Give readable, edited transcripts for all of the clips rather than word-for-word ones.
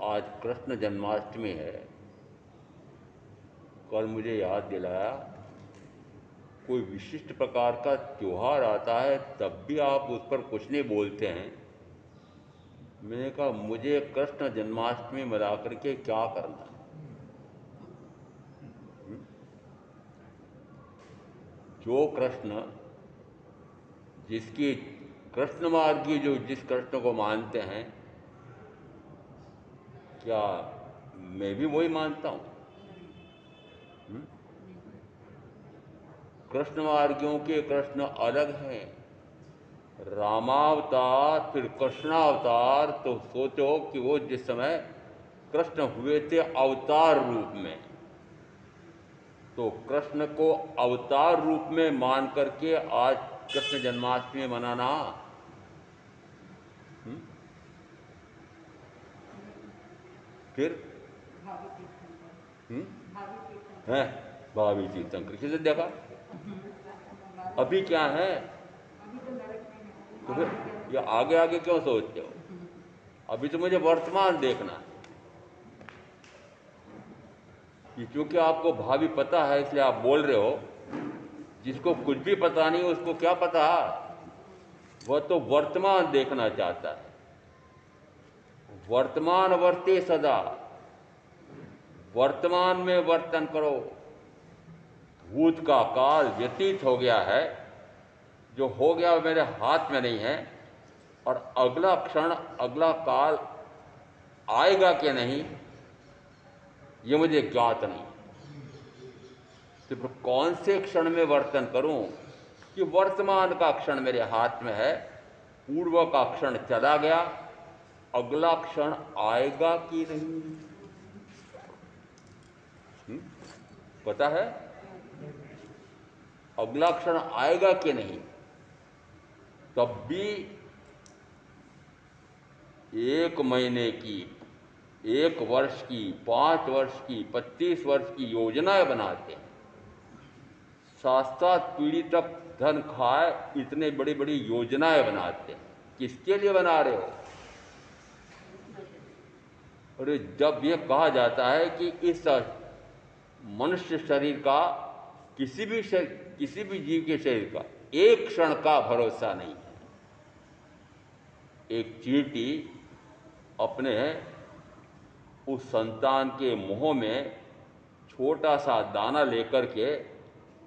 आज कृष्ण जन्माष्टमी है। कल मुझे याद दिलाया कोई विशिष्ट प्रकार का त्योहार आता है तब भी आप उस पर कुछ नहीं बोलते हैं। मैंने कहा मुझे कृष्ण जन्माष्टमी मना करके क्या करना है? जो कृष्ण जिसकी कृष्ण मार्गी जो जिस कृष्ण को मानते हैं, क्या मैं भी वही मानता हूँ? कृष्ण मार्गियों के कृष्ण अलग हैं। रामावतार फिर कृष्णावतार, तो सोचो कि वो जिस समय कृष्ण हुए थे अवतार रूप में, तो कृष्ण को अवतार रूप में मान करके आज कृष्ण जन्माष्टमी मनाना, फिर है भावी तीर्थंकर किसे देखा? अभी क्या है? तो फिर ये आगे आगे क्यों सोचते हो? अभी तो मुझे वर्तमान देखना है। कि क्योंकि आपको भावी पता है इसलिए आप बोल रहे हो। जिसको कुछ भी पता नहीं उसको क्या पता? वह तो वर्तमान देखना चाहता है। वर्तमान वर्ते सदा, वर्तमान में वर्तन करो। भूत का काल व्यतीत हो गया है, जो हो गया वो मेरे हाथ में नहीं है, और अगला क्षण अगला काल आएगा कि नहीं ये मुझे ज्ञात नहीं। तो फिर कौन से क्षण में वर्तन करूं कि वर्तमान का क्षण मेरे हाथ में है, पूर्व का क्षण चला गया, अगला क्षण आएगा कि नहीं? पता है अगला क्षण आएगा कि नहीं? तब भी 1 महीने की, 1 वर्ष की, 5 वर्ष की, 25 वर्ष की योजनाएं बनाते हैं। 7 7 पीढ़ी तक धन खाए इतने बड़ी बड़ी योजनाएं बनाते हैं। किसके लिए बना रहे हो? अरे जब ये कहा जाता है कि इस मनुष्य शरीर का किसी भी जीव के शरीर का एक क्षण का भरोसा नहीं है। एक चींटी अपने उस संतान के मुंह में छोटा सा दाना लेकर के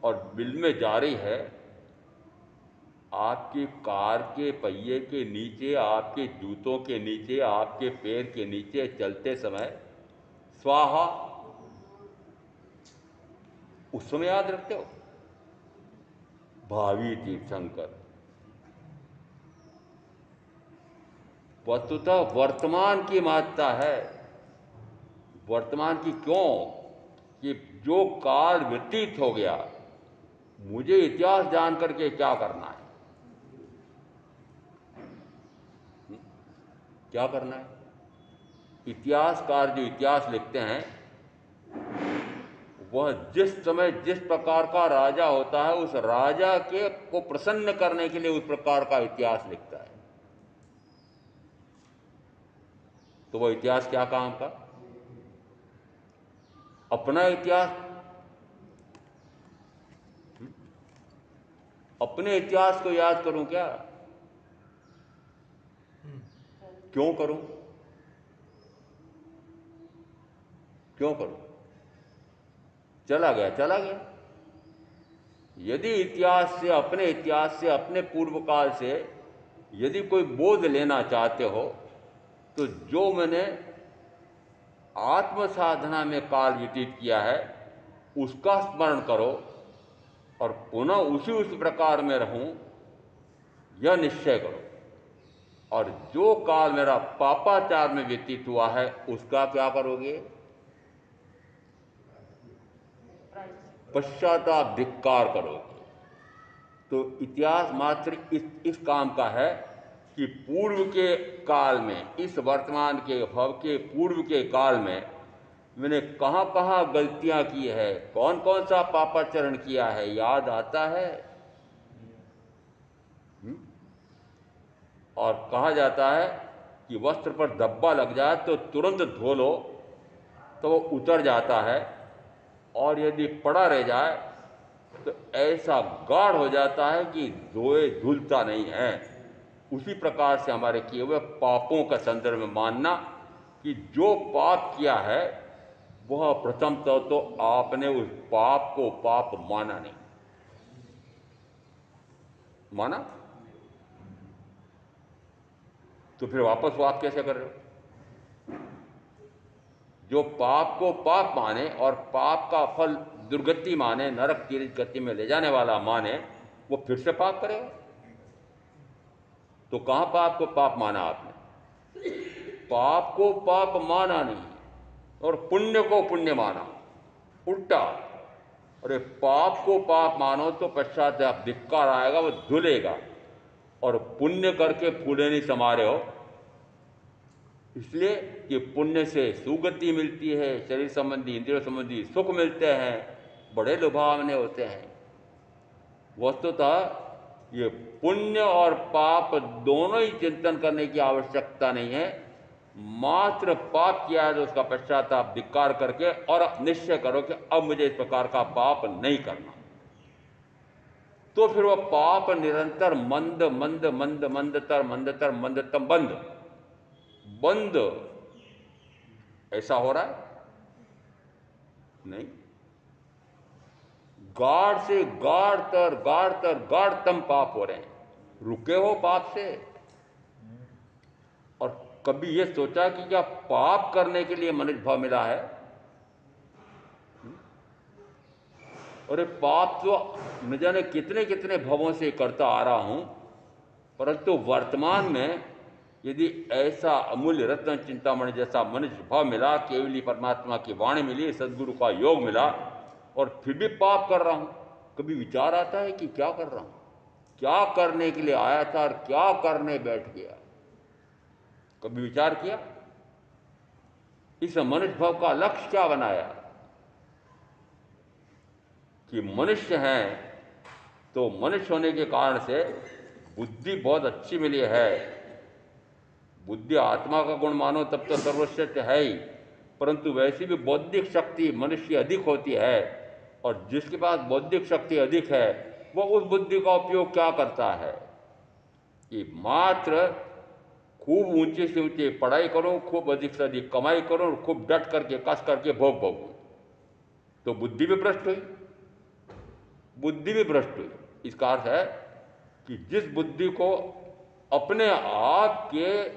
और बिल में जा रही है, आपकी कार के पहिए के नीचे, आपके जूतों के नीचे, आपके पैर के नीचे चलते समय स्वाहा, उस समय याद रखते हो? भावी तीर्थंकर वस्तुतः वर्तमान की महत्ता है। वर्तमान की क्यों? कि जो काल व्यतीत हो गया, मुझे इतिहास जान करके क्या करना है? क्या करना है? इतिहासकार जो इतिहास लिखते हैं, वह जिस समय जिस प्रकार का राजा होता है उस राजा के को प्रसन्न करने के लिए उस प्रकार का इतिहास लिखता है। तो वह इतिहास क्या काम का? अपना इतिहास, अपने इतिहास को याद करूं क्या? क्यों करूं? क्यों करूं? चला गया चला गया। यदि इतिहास से अपने पूर्व काल से यदि कोई बोध लेना चाहते हो, तो जो मैंने आत्म साधना में काल व्यतीत किया है उसका स्मरण करो और पुनः उसी प्रकार में रहूं, यह निश्चय करो। और जो काल मेरा पापाचार में व्यतीत हुआ है उसका क्या करोगे? पश्चाताप धिक्कार करोगे। तो इतिहास मात्र इस काम का है कि पूर्व के काल में, इस वर्तमान के भव के पूर्व के काल में मैंने कहाँ कहाँ गलतियां की है, कौन कौन सा पापाचरण किया है, याद आता है। और कहा जाता है कि वस्त्र पर धब्बा लग जाए तो तुरंत धो लो तो वो उतर जाता है, और यदि पड़ा रह जाए तो ऐसा गाढ़ हो जाता है कि रोए धुलता नहीं है। उसी प्रकार से हमारे किए हुए पापों का संदर्भ में मानना कि जो पाप किया है वह प्रथमतः तो आपने उस पाप को पाप माना नहीं। माना तो फिर वापस वो आप कैसे कर रहे हो? जो पाप को पाप माने और पाप का फल दुर्गति माने, नरक की गति में ले जाने वाला माने, वो फिर से पाप करेगा। तो कहां पाप को पाप माना आपने? पाप को पाप माना नहीं और पुण्य को पुण्य माना, उल्टा। अरे पाप को पाप मानो तो पश्चाताप धिक्कार आएगा, वो धुलेगा। और पुण्य करके फूले नहीं समा रहे हो, इसलिए कि पुण्य से सुगति मिलती है, शरीर संबंधी इंद्रिय संबंधी सुख मिलते हैं, बड़े लुभावने होते हैं। वस्तुतः ये पुण्य और पाप दोनों ही चिंतन करने की आवश्यकता नहीं है। मात्र पाप किया है तो उसका पश्चाताप धिक्कार करके और निश्चय करो कि अब मुझे इस प्रकार का पाप नहीं करना। तो फिर वह पाप निरंतर मंद मंद मंद मंदतर मंदतर मंदतम बंद बंद ऐसा हो रहा है नहीं। गाढ़ से गाढ़तम पाप हो रहे हैं। रुके हो पाप से? और कभी ये सोचा कि क्या पाप करने के लिए मनुष्य भाव मिला है? अरे पाप तो न जाने कितने कितने भवों से करता आ रहा हूं, परंतु वर्तमान में यदि ऐसा अमूल्य रत्न चिंतामणि जैसा मनुष्य भाव मिला, केवली परमात्मा की वाणी मिली, सदगुरु का योग मिला, और फिर भी पाप कर रहा हूं, कभी विचार आता है कि क्या कर रहा हूं? क्या करने के लिए आया था और क्या करने बैठ गया? कभी विचार किया? इस मनुष्य भाव का लक्ष्य क्या बनाया? कि मनुष्य हैं तो मनुष्य होने के कारण से बुद्धि बहुत अच्छी मिली है। बुद्धि आत्मा का गुण मानो तब तो सर्वश्रेष्ठ है ही, परंतु वैसी भी बौद्धिक शक्ति मनुष्य अधिक होती है, और जिसके पास बौद्धिक शक्ति अधिक है वो उस बुद्धि का उपयोग क्या करता है कि मात्र खूब ऊंचे से ऊंचे पढ़ाई करो, खूब अधिक से अधिक कमाई करो और खूब डट करके कस करके भोग भोगो। तो बुद्धि भी भ्रष्ट हुई, बुद्धि भी भ्रष्ट हुई। इसका अर्थ है कि जिस बुद्धि को अपने आप के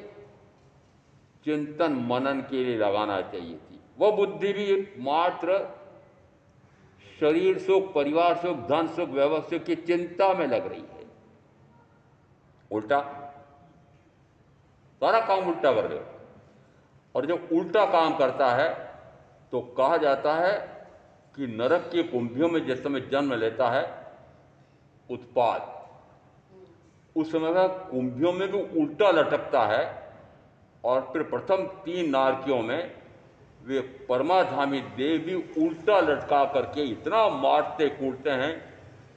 चिंतन मनन के लिए लगाना चाहिए थी, वह बुद्धि भी मात्र शरीर सुख, परिवार सुख, धन सुख, वैभव सुख की चिंता में लग रही है। उल्टा सारा काम उल्टा कर रहे हो। और जब उल्टा काम करता है तो कहा जाता है कि नरक की कुंभियों में जिस समय जन्म लेता है उत्पाद, उस समय वह कुंभियों में भी उल्टा लटकता है, और फिर प्रथम 3 नारकियों में वे परमाधामी देव भी उल्टा लटका करके इतना मारते कूटते हैं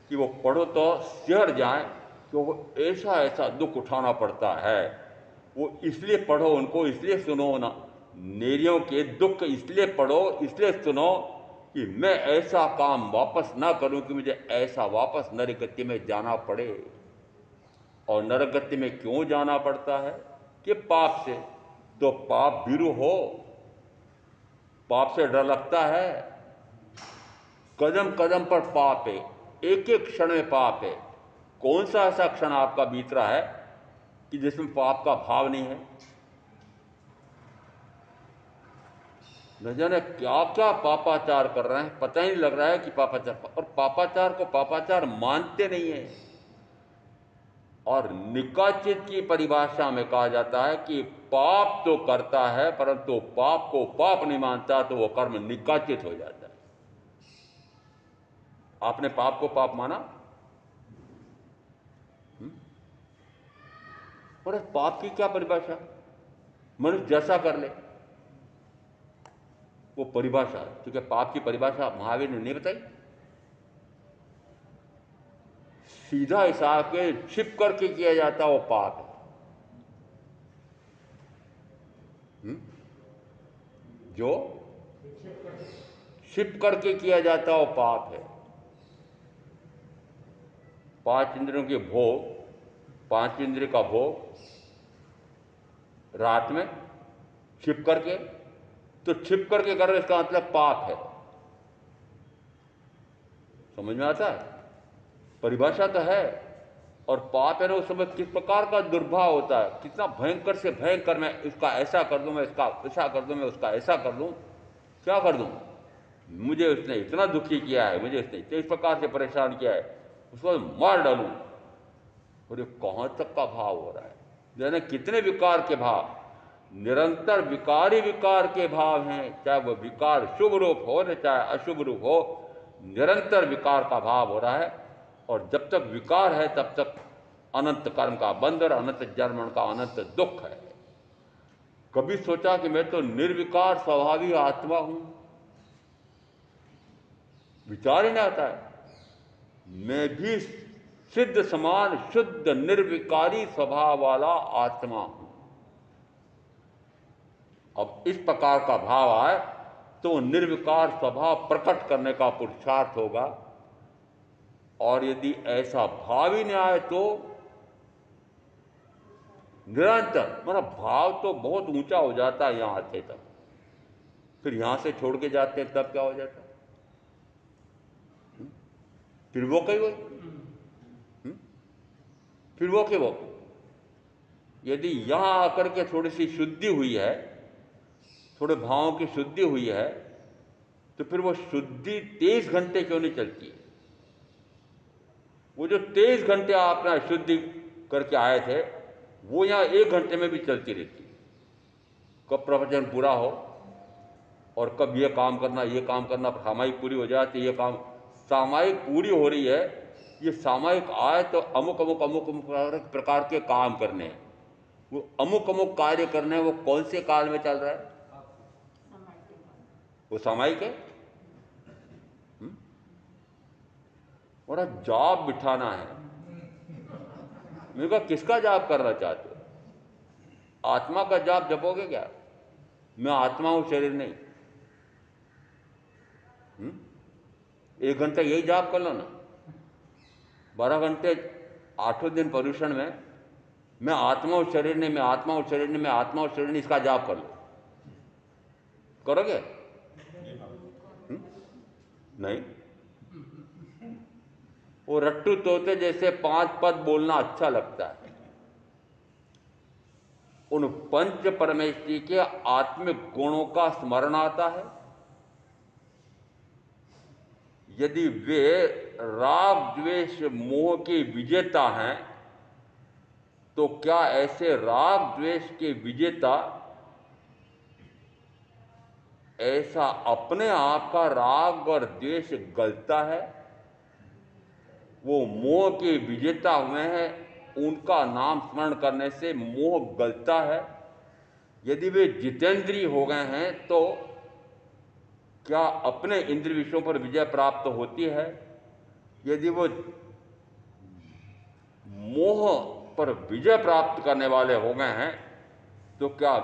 कि वो पढ़ो तो सिहर जाए कि वो ऐसा ऐसा दुख उठाना पड़ता है। वो इसलिए पढ़ो, उनको इसलिए सुनो ना, नेरियों के दुख इसलिए पढ़ो, इसलिए सुनो कि मैं ऐसा काम वापस ना करूं कि मुझे ऐसा वापस नरक गति में जाना पड़े। और नरक गति में क्यों जाना पड़ता है? कि पाप से। तो पाप भीरु हो, पाप से डर लगता है, कदम कदम पर पाप है, एक एक क्षण में पाप है। कौन सा ऐसा क्षण आपका बीत रहा है कि जिसमें पाप का भाव नहीं है? न जाने क्या क्या पापाचार कर रहे हैं, पता ही नहीं लग रहा है कि पापाचार, और पापाचार को पापाचार मानते नहीं है। और निकाचित की परिभाषा में कहा जाता है कि पाप तो करता है परंतु पाप को पाप नहीं मानता, तो वो कर्म निकाचित हो जाता है। आपने पाप को पाप माना? और इस पाप की क्या परिभाषा? मनुष्य जैसा कर ले वो परिभाषा, क्योंकि पाप की परिभाषा महावीर ने नहीं बताई। सीधा हिसाब के छिप करके किया जाता वो पाप है। जो छिप करके किया जाता वो पाप है। पांच इंद्रियों के भोग, पांच इंद्रिय का भोग रात में छिप करके, तो छिप करके कर रहे, इसका मतलब पाप है। समझ में आता है? परिभाषा तो है। और पाप है ना, उस समय किस प्रकार का दुर्भाव होता है, कितना भयंकर से भयंकर, मैं इसका ऐसा कर दूं, मैं इसका ऐसा कर दूं, मैं उसका ऐसा कर दूं, क्या कर दूं, मुझे उसने इतना दुखी किया है, मुझे उसने इस प्रकार से परेशान किया है, उसको मार डालूं। और ये कहां तक का भाव हो रहा है, यानी कितने विकार के भाव, निरंतर विकारी विकार के भाव हैं, चाहे वह विकार शुभ रूप हो न चाहे अशुभ रूप हो, निरंतर विकार का भाव हो रहा है। और जब तक विकार है तब तक अनंत कर्म का बंधन, अनंत जन्म का अनंत दुख है। कभी सोचा कि मैं तो निर्विकार स्वभावी आत्मा हूं? विचार ही नहीं आता है। मैं भी सिद्ध समान शुद्ध निर्विकारी स्वभाव वाला आत्मा हूं। अब इस प्रकार का भाव आए तो निर्विकार स्वभाव प्रकट करने का पुरुषार्थ होगा। और यदि ऐसा भाव ही नहीं आए तो निरंतर, मतलब भाव तो बहुत ऊंचा हो जाता है यहां आते तक, फिर यहां से छोड़ के जाते हैं तब क्या हो जाता है, फिर वो कहीं वो, फिर वो के वो। यदि यहां आकर के थोड़ी सी शुद्धि हुई है, थोड़े भावों की शुद्धि हुई है, तो फिर वो शुद्धि 23 घंटे क्यों नहीं चलती? वो जो 23 घंटे आपने शुद्धि करके आए थे, वो यहां 1 घंटे में भी चलती रहती। कब प्रवचन पूरा हो और कब ये काम करना, ये काम करना, सामायिक पूरी हो जाती, ये काम सामायिक पूरी हो रही है, ये सामायिक आए तो अमुक अमुक अमुक अमुक प्रकार के काम करने हैं, वो अमुक अमुक कार्य करने हैं। वो कौन से काल में चल रहा है? वो सामायिक है। और अब जॉब बिठाना है, मैंने कहा किसका जाप करना चाहते हो? आत्मा का जाप जपोगे क्या? मैं आत्मा हूं, शरीर नहीं। 1 घंटा यही जाप कर लो ना, 12 घंटे 8 दिन पर्यूषण में मैं आत्मा हूं, शरीर नहीं, मैं आत्मा हूं, शरीर नहीं, मैं आत्मा हूं, शरीर नहीं, इसका जाप कर लो। करोगे? नहीं। वो रट्टू तोते जैसे 5 पद बोलना अच्छा लगता है। उन पंच परमेश्वरी के आत्मिक गुणों का स्मरण आता है। यदि वे राग द्वेष मोह के विजेता हैं, तो क्या ऐसे राग द्वेष के विजेता ऐसा अपने आप का राग और द्वेष गलता है? वो मोह के विजेता हुए हैं, उनका नाम स्मरण करने से मोह गलता है। यदि वे जितेंद्रिय हो गए हैं तो क्या अपने इंद्रिय विषयों पर विजय प्राप्त होती है? यदि वो मोह पर विजय प्राप्त करने वाले हो गए हैं तो क्या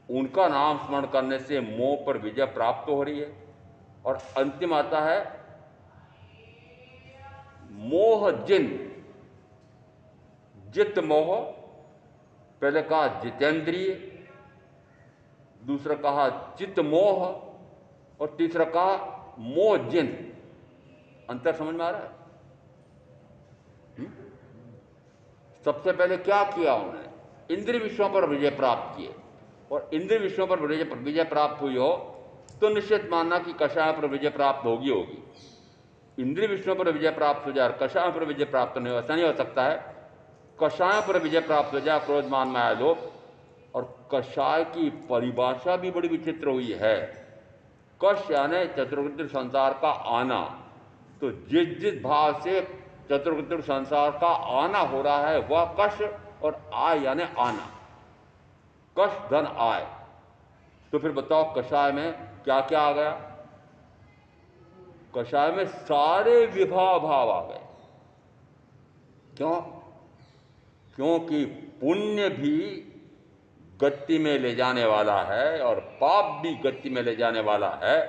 उनका नाम स्मरण करने से मोह पर विजय प्राप्त हो रही है? और अंतिम आता है मोह जिन, जित मोह, पहले कहा जितेंद्रिय, दूसरा कहा चित्त मोह, और तीसरा कहा मोह जिन। अंतर समझ में आ रहा है? सबसे पहले क्या किया उन्होंने? इंद्रिय विषयों पर विजय प्राप्त किए। और इंद्रिय विषयों पर विजय प्राप्त हुई हो तो निश्चित मानना कि कषाय पर विजय प्राप्त होगी। इंद्रिय विषयों पर विजय प्राप्त हो जाए, कषाय पर विजय प्राप्त नहीं हो, ऐसा नहीं हो सकता है। कषाय पर विजय प्राप्त हो जाए, क्रोध मान माया लोभ। और कषाय की परिभाषा भी बड़ी विचित्र हुई है। कष यानी चतुर्विध संसार का आना। तो जिस जिस भाव से चतुर्विध संसार का आना हो रहा है वह कष, और आय यानी आना, कष धन आय। तो फिर बताओ कषाय में क्या क्या आ गया? कषाय में सारे विभाव भाव आ गए। क्यों? क्योंकि पुण्य भी गति में ले जाने वाला है और पाप भी गति में ले जाने वाला है।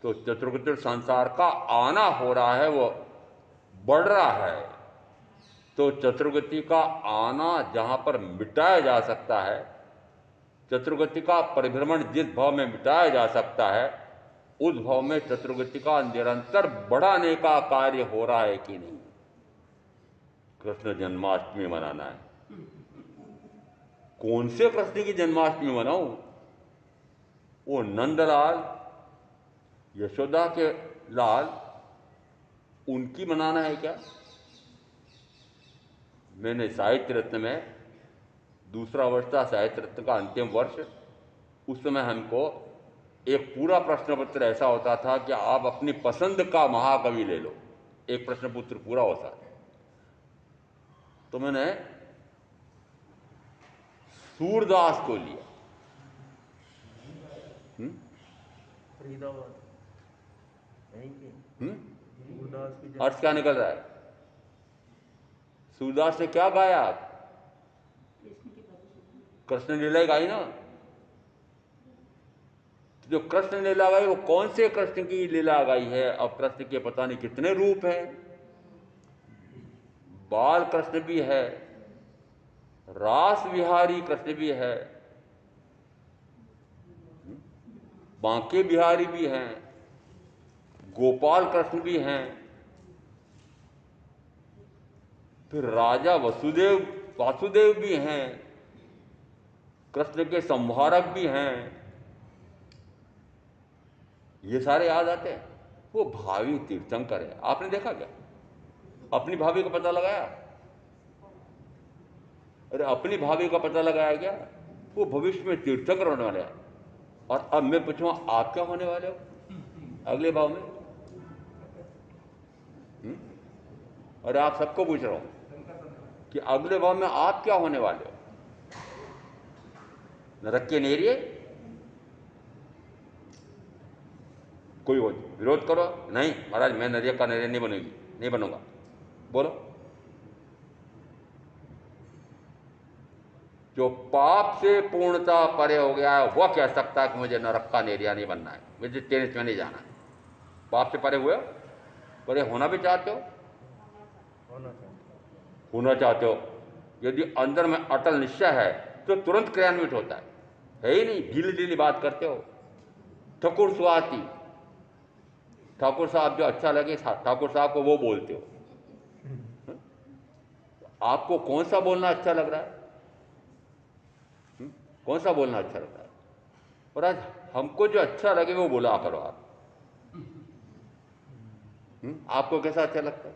तो चतुर्विध संसार का आना हो रहा है, वो बढ़ रहा है। तो चतुर्गति का आना जहां पर मिटाया जा सकता है, चतुर्गति का परिभ्रमण जिस भाव में मिटाया जा सकता है, उस भाव में चतुर्गति का निरंतर बढ़ाने का कार्य हो रहा है कि नहीं। कृष्ण जन्माष्टमी मनाना है, कौन से कृष्ण की जन्माष्टमी मनाऊं? वो नंदलाल, यशोदा के लाल, उनकी मनाना है क्या? मैंने साहित्य रत्न में, दूसरा वर्ष था साहित्य रत्न का अंतिम वर्ष, उस समय हमको एक पूरा प्रश्न पत्र ऐसा होता था कि आप अपनी पसंद का महाकवि ले लो, एक प्रश्न पत्र पूरा होता था। तो मैंने सूरदास को लिया। फरीदाबाद यहीं के। सूरदास की अर्थ क्या निकल रहा है? सूरदास ने क्या गाया? कृष्ण लीला गाई ना। जो कृष्ण लीला गाई वो कौन से कृष्ण की लीला गाई है? अब कृष्ण के पता नहीं कितने रूप हैं। बाल कृष्ण भी है, रास विहारी कृष्ण भी है, बांके बिहारी भी हैं, गोपाल कृष्ण भी हैं, फिर राजा वासुदेव भी हैं, कृष्ण के संहारक भी हैं। ये सारे याद आते हैं। वो भावी तीर्थंकर है। आपने देखा क्या? अपनी भाभी का पता लगाया? अरे अपनी भाभी का पता लगाया क्या? वो भविष्य में तीर्थंकर होने वाले हैं। और अब मैं पूछूं आप क्या होने वाले हो अगले भाव में? और आप सबको पूछ रहा हूं कि अगले भाव में आप क्या होने वाले हो? नरक के नेरिए? कोई विरोध करो, नहीं महाराज मैं नरक का नेरिया नहीं बनूंगा। बोलो। जो पाप से पूर्णता परे हो गया है वह कह सकता है कि मुझे नरक का नेरिया नहीं बनना है, मुझे टेनिस में नहीं जाना है। पाप से परे हुए हो? परे होना भी चाहते हो? होना चाहते हो। यदि अंदर में अटल निश्चय है तो तुरंत क्रियान्वित होता है ही नहीं, ढीली ढीली बात करते हो। ठाकुर स्वाति, ठाकुर साहब जो अच्छा लगे ठाकुर साहब को वो बोलते हो। आपको कौन सा बोलना अच्छा लग रहा है? कौन सा बोलना अच्छा लगता है? और आज हमको जो अच्छा लगे वो बोला करो आप। आपको कैसा अच्छा लगता है?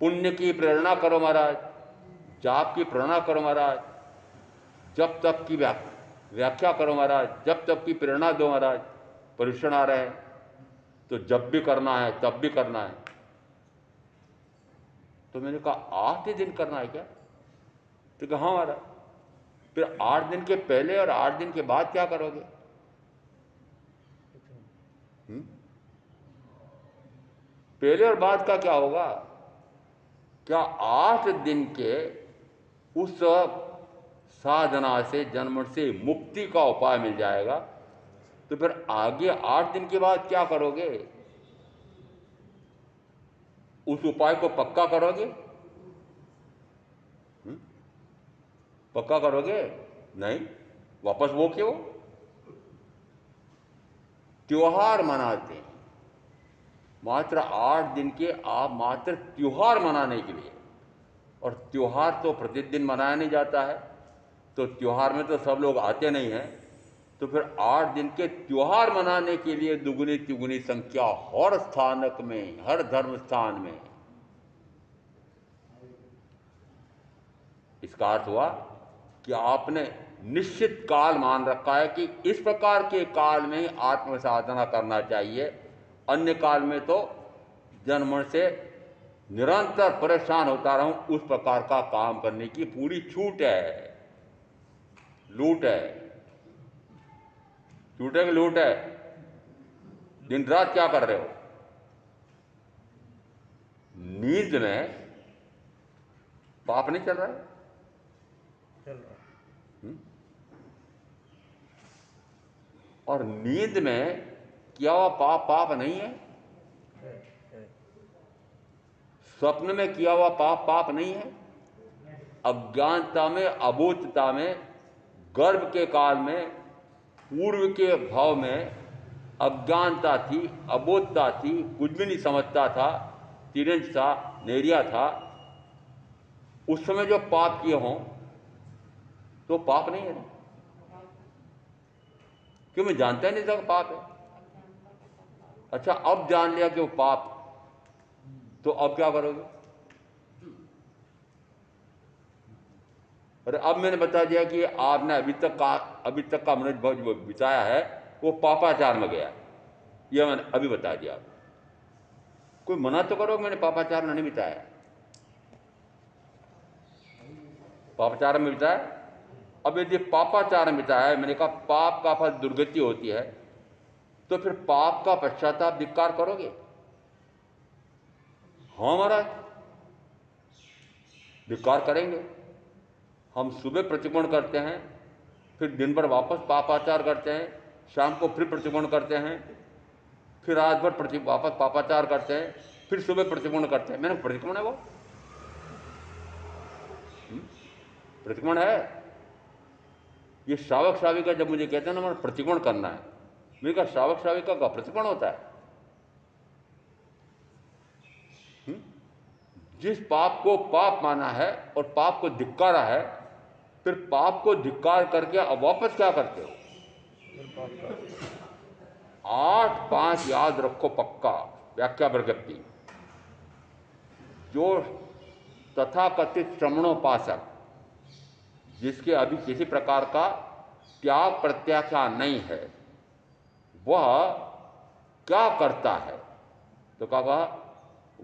पुण्य की प्रेरणा करो महाराज, जाप की प्रेरणा करो महाराज, जब तक की व्याख्या करो महाराज, जब तक की प्रेरणा दो महाराज। परीक्षण आ रहे हैं तो जब भी करना है तब भी करना है। तो मैंने कहा 8 ही दिन करना है क्या? तो कहा हाँ महाराज। फिर 8 दिन के पहले और 8 दिन के बाद क्या करोगे? पहले और बाद का क्या होगा? क्या 8 दिन के उस साधना से जन्म से मुक्ति का उपाय मिल जाएगा? तो फिर आगे 8 दिन के बाद क्या करोगे? उस उपाय को पक्का करोगे? पक्का करोगे? नहीं, वापस वो क्यों? त्योहार मनाते हैं मात्र 8 दिन के, आप मात्र त्योहार मनाने के लिए। और त्योहार तो प्रतिदिन मनाया नहीं जाता है, तो त्योहार में तो सब लोग आते नहीं हैं। तो फिर 8 दिन के त्योहार मनाने के लिए दुगुनी तिगुनी संख्या हर स्थानक में, हर धर्म स्थान में। इसका अर्थ हुआ कि आपने निश्चित काल मान रखा है कि इस प्रकार के काल में ही आत्म साधना करना चाहिए, अन्य काल में तो जन्म से निरंतर परेशान होता रहूं, उस प्रकार का काम करने की पूरी छूट है। लूट है, छूट है कि लूट है? दिन रात क्या कर रहे हो? नींद में पाप नहीं चल रहा है? चल रहा है। और नींद में किया हुआ पाप पाप नहीं है? स्वप्न में किया हुआ पाप पाप नहीं है। अज्ञानता में, अबोधता में, गर्भ के काल में, पूर्व के भाव में अज्ञानता थी, अबोधता थी, कुछ भी नहीं समझता था, तिरंज था, नेरिया था। उस समय जो पाप किए हों तो पाप नहीं है ना, क्यों? मैं जानता ही नहीं था कि पाप है। अच्छा, अब जान लिया कि वो पाप, तो अब क्या करोगे? अरे अब मैंने बता दिया कि आपने अभी तक का मनुष्य जो बिताया है वो पापाचार में गया, यह मैंने अभी बता दिया। कोई मना तो करो, मैंने पापाचार में नहीं बिताया, पापाचार में बिताया। अब यदि पापाचार में बिताया है, मैंने कहा पाप का फल दुर्गति होती है, तो फिर पाप का पश्चाताप धिक्कार करोगे? हाँ महाराज, धिक्कार करेंगे। हम सुबह प्रतिक्रमण करते हैं, फिर दिन भर वापस पापाचार करते हैं, शाम को फिर प्रतिक्रमण करते हैं, फिर रात भर वापस पापाचार करते हैं, फिर सुबह प्रतिक्रमण करते हैं। मैंने प्रतिक्रमण है वो, प्रतिक्रमण है। ये श्रावक श्राविका जब मुझे कहते हैं ना मैंने प्रतिक्रमण करना है, मैंने कहा श्रावक श्राविका का प्रतिक्रमण होता है। जिस पाप को पाप माना है और पाप को धिक्कारा है, फिर पाप को धिक्कार करके अब वापस क्या करते हो? 8-5 याद रखो पक्का। व्याख्या प्रगति, जो तथाकथित श्रमणोपासक, जिसके अभी किसी प्रकार का त्याग प्रत्याख्यान नहीं है, वह क्या करता है? तो कहा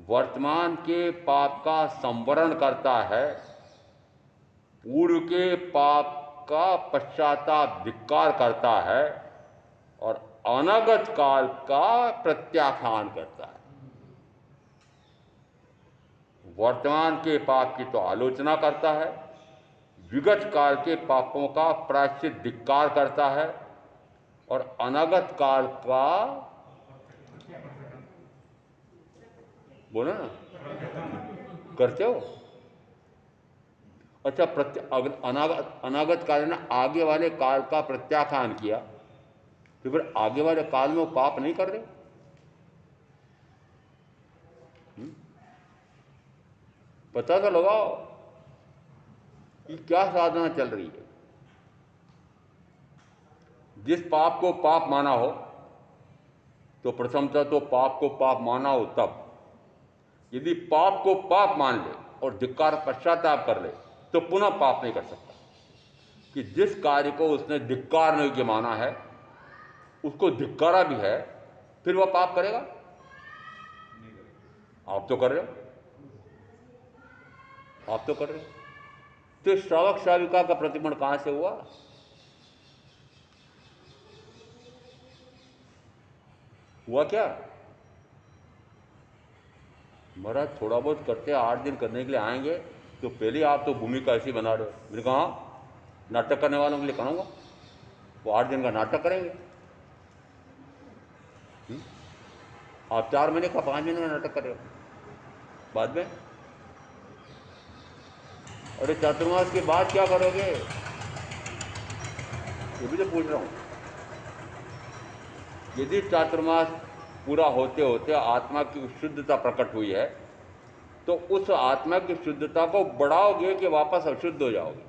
वर्तमान के पाप का संवरण करता है, पूर्व के पाप का पश्चाताप धिक्कार करता है और अनागत काल का प्रत्याख्यान करता है। वर्तमान के पाप की तो आलोचना करता है, विगत काल के पापों का प्रायश्चित धिक्कार करता है और अनागत काल का, बोलो ना, करते हो। अच्छा, अनागत काल ने आगे वाले काल का प्रत्याख्यान किया, तो फिर आगे वाले काल में वो पाप नहीं कर रहे? पता तो लगाओ कि क्या साधना चल रही है। जिस पाप को पाप माना हो, तो प्रथमतः तो पाप को पाप माना हो, तब यदि पाप को पाप मान ले और धिक्कार पश्चाताप कर ले तो पुनः पाप नहीं कर सकता। कि जिस कार्य को उसने धिक्कार नहीं के माना है, उसको धिक्कारा भी है, फिर वह पाप करेगा? आप तो कर रहे हो, आप तो कर रहे हो। तो श्रावक श्राविका का प्रतिक्रमण कहां से हुआ? हुआ क्या महाराज? थोड़ा बहुत करते, 8 दिन करने के लिए आएंगे, तो पहले आप तो भूमिका ऐसी बना रहे हो। मैंने कहा नाटक करने वालों के लिए करूँगा, वो 8 दिन का नाटक करेंगे। आप 4 महीने का 5 महीने का नाटक कर रहे हो बाद में। अरे चातुर्मास के बाद क्या करोगे, ये भी तो पूछ रहा हूँ। यदि चातुर्मास पूरा होते होते आत्मा की शुद्धता प्रकट हुई है, तो उस आत्मा की शुद्धता को बढ़ाओगे कि वापस अशुद्ध हो जाओगे?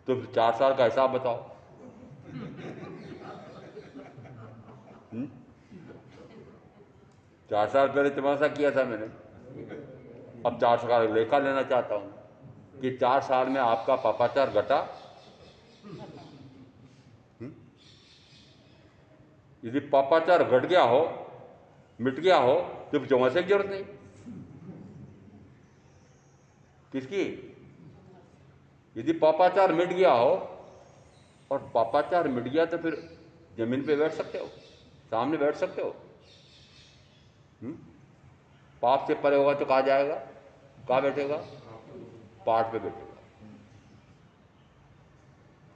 तो फिर 4 साल का हिसाब बताओ। 4 साल पहले तमाशा किया था मैंने, अब 4 साल का लेखा लेना चाहता हूँ कि 4 साल में आपका पापाचार घटा। यदि पापाचार घट गया हो, मिट गया हो, तो फिर चौमासे की जरूरत नहीं। किसकी? यदि पापाचार मिट गया हो, और पापाचार मिट गया तो फिर जमीन पे बैठ सकते हो, सामने बैठ सकते हो। पाप से परे होगा तो कहाँ जाएगा, कहाँ बैठेगा? पाठ पे बैठेगा।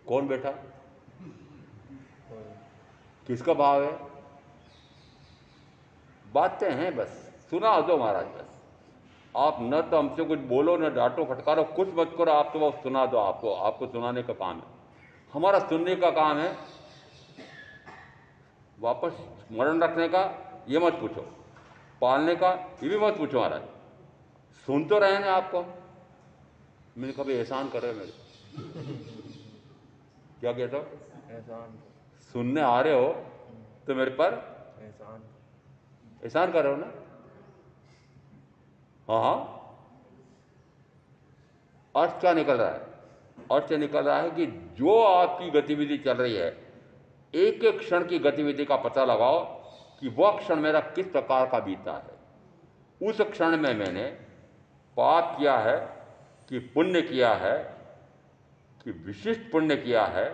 कौन बैठा? किसका भाव है? बातें हैं, बस सुना दो महाराज। बस आप न तो हमसे कुछ बोलो, न डांटो फटकारो, कुछ मत करो, आप तो बस सुना दो। आपको सुनाने का काम है, हमारा सुनने का काम है। वापस स्मरण रखने का ये मत पूछो, पालने का ये भी मत पूछो महाराज। सुन तो रहे हैं आपको, मैंने कभी एहसान करे मेरे क्या कहता हूँ, एहसान सुनने आ रहे हो तो मेरे पर एहसान एहसान कर रहे हो ना। हाँ हाँ, अर्थ क्या निकल रहा है? अर्थ ये निकल रहा है कि जो आपकी गतिविधि चल रही है, एक एक क्षण की गतिविधि का पता लगाओ कि वह क्षण मेरा किस प्रकार का बीता है। उस क्षण में मैंने पाप किया है कि पुण्य किया है, कि विशिष्ट पुण्य किया है,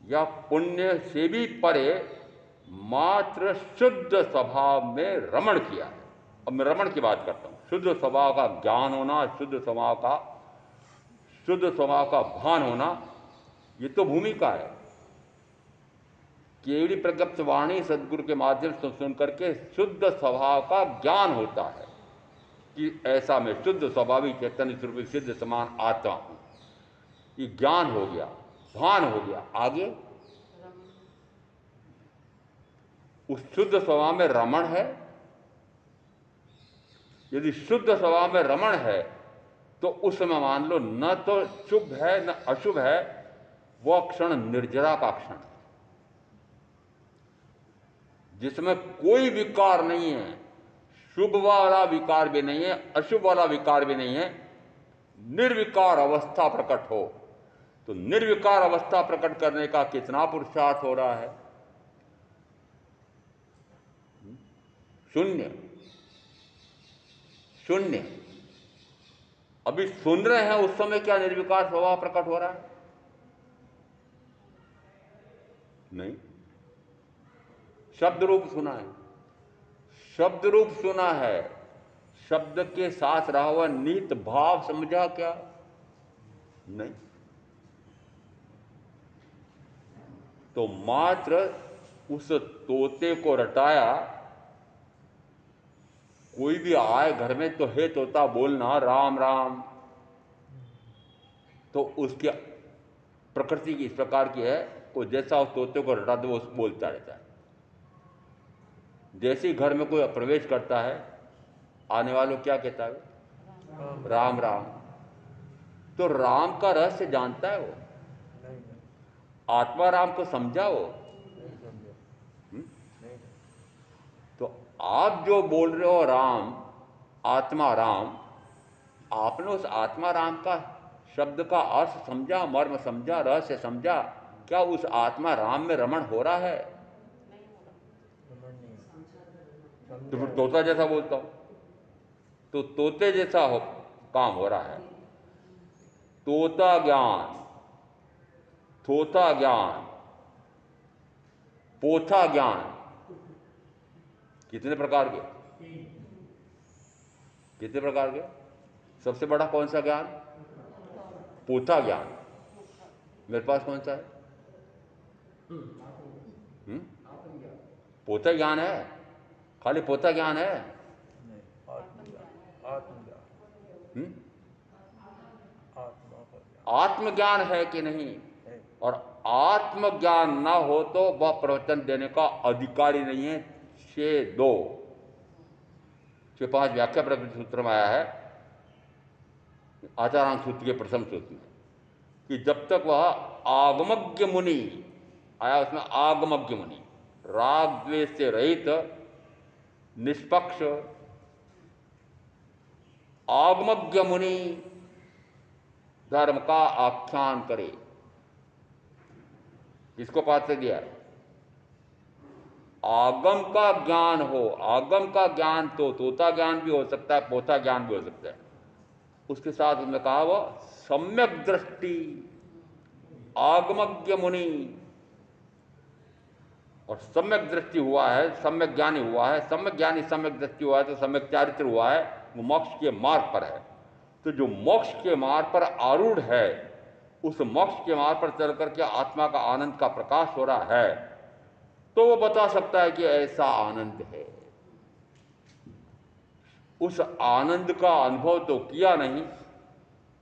या पुण्य से भी परे मात्र शुद्ध स्वभाव में रमण किया है। अब मैं रमण की बात करता हूँ। शुद्ध स्वभाव का ज्ञान होना, शुद्ध स्वभाव का भान होना, ये तो भूमिका है। केवली प्रज्ञप्त वाणी सदगुरु के माध्यम से सुन करके शुद्ध स्वभाव का ज्ञान होता है कि ऐसा मैं शुद्ध स्वभावी चैतन्य स्वरूप सिद्ध समान आत्मा हूँ। ये ज्ञान हो गया, भान हो गया। आगे उस शुद्ध स्वभाव में रमण है। यदि शुद्ध स्वभाव में रमण है तो उस समय मान लो न तो शुभ है न अशुभ है, वह क्षण निर्जरा का क्षण है, जिसमें कोई विकार नहीं है। शुभ वाला विकार भी नहीं है, अशुभ वाला विकार भी नहीं है। निर्विकार अवस्था प्रकट हो, तो निर्विकार अवस्था प्रकट करने का कितना पुरुषार्थ हो रहा है? शून्य शून्य। अभी सुन रहे हैं, उस समय क्या निर्विकार स्वभाव प्रकट हो रहा है? नहीं। शब्द रूप सुना है, शब्द रूप सुना है, शब्द के साथ रहा हुआ निहित भाव समझा क्या? नहीं। तो मात्र उस तोते को रटाया। कोई भी आए घर में तो हे तोता बोलना राम राम, तो उसकी प्रकृति की इस प्रकार की है, वो जैसा उस तोते को रटा दो वो बोलता रहता है। जैसे ही घर में कोई प्रवेश करता है, आने वालों क्या कहता है? राम राम। तो राम का रहस्य जानता है वो, नहीं आत्मा राम को समझा वो। नहीं समझा हुँ? नहीं तो आप जो बोल रहे हो राम, आत्मा राम, आपने उस आत्मा राम का शब्द का अर्थ समझा, मर्म समझा, रहस्य समझा? क्या उस आत्मा राम में रमण हो रहा है? समझ नहीं तो फिर समझा तोता जैसा बोलता हूं, तो तोते जैसा काम हो रहा है। तोता ज्ञान, थोता ज्ञान, पोथा ज्ञान, कितने प्रकार के? कितने प्रकार के? सबसे बड़ा कौन सा ज्ञान? पोथा ज्ञान। मेरे पास कौन सा है? पोथा ज्ञान है, खाली पोथा ज्ञान है। नहीं आत्मज्ञान आत्मज्ञान हुँ? आत्मा का ज्ञान आत्मज्ञान है कि नहीं? है। और आत्मज्ञान ना हो तो वह प्रवचन देने का अधिकारी नहीं है। 6-2 6-5 व्याख्या प्रकृति सूत्र में आया है, आचारांग सूत्र के प्रथम सूत्र में, कि जब तक वह आगमज्ञ मुनि आया, उसमें आगमज्ञ मुनि राग द्वेष से रहित निष्पक्ष आगमज्ञ मुनि धर्म का आख्यान करे। किसको पाठ से दिया? आगम का ज्ञान हो। आगम का ज्ञान तो तोता ज्ञान भी हो सकता है, पोता ज्ञान भी हो सकता है। उसके साथ उन्होंने कहा वो सम्यक दृष्टि आगमज्ञ मुनि, और सम्यक दृष्टि हुआ है, सम्यक ज्ञानी हुआ है। सम्यक ज्ञानी सम्यक दृष्टि हुआ है तो सम्यक चारित्र हुआ है, वो मोक्ष के मार्ग पर है। तो जो मोक्ष के मार्ग पर आरूढ़ है, उस मोक्ष के मार्ग पर चल करके आत्मा का आनंद का प्रकाश हो रहा है, तो वो बता सकता है कि ऐसा आनंद है। उस आनंद का अनुभव तो किया नहीं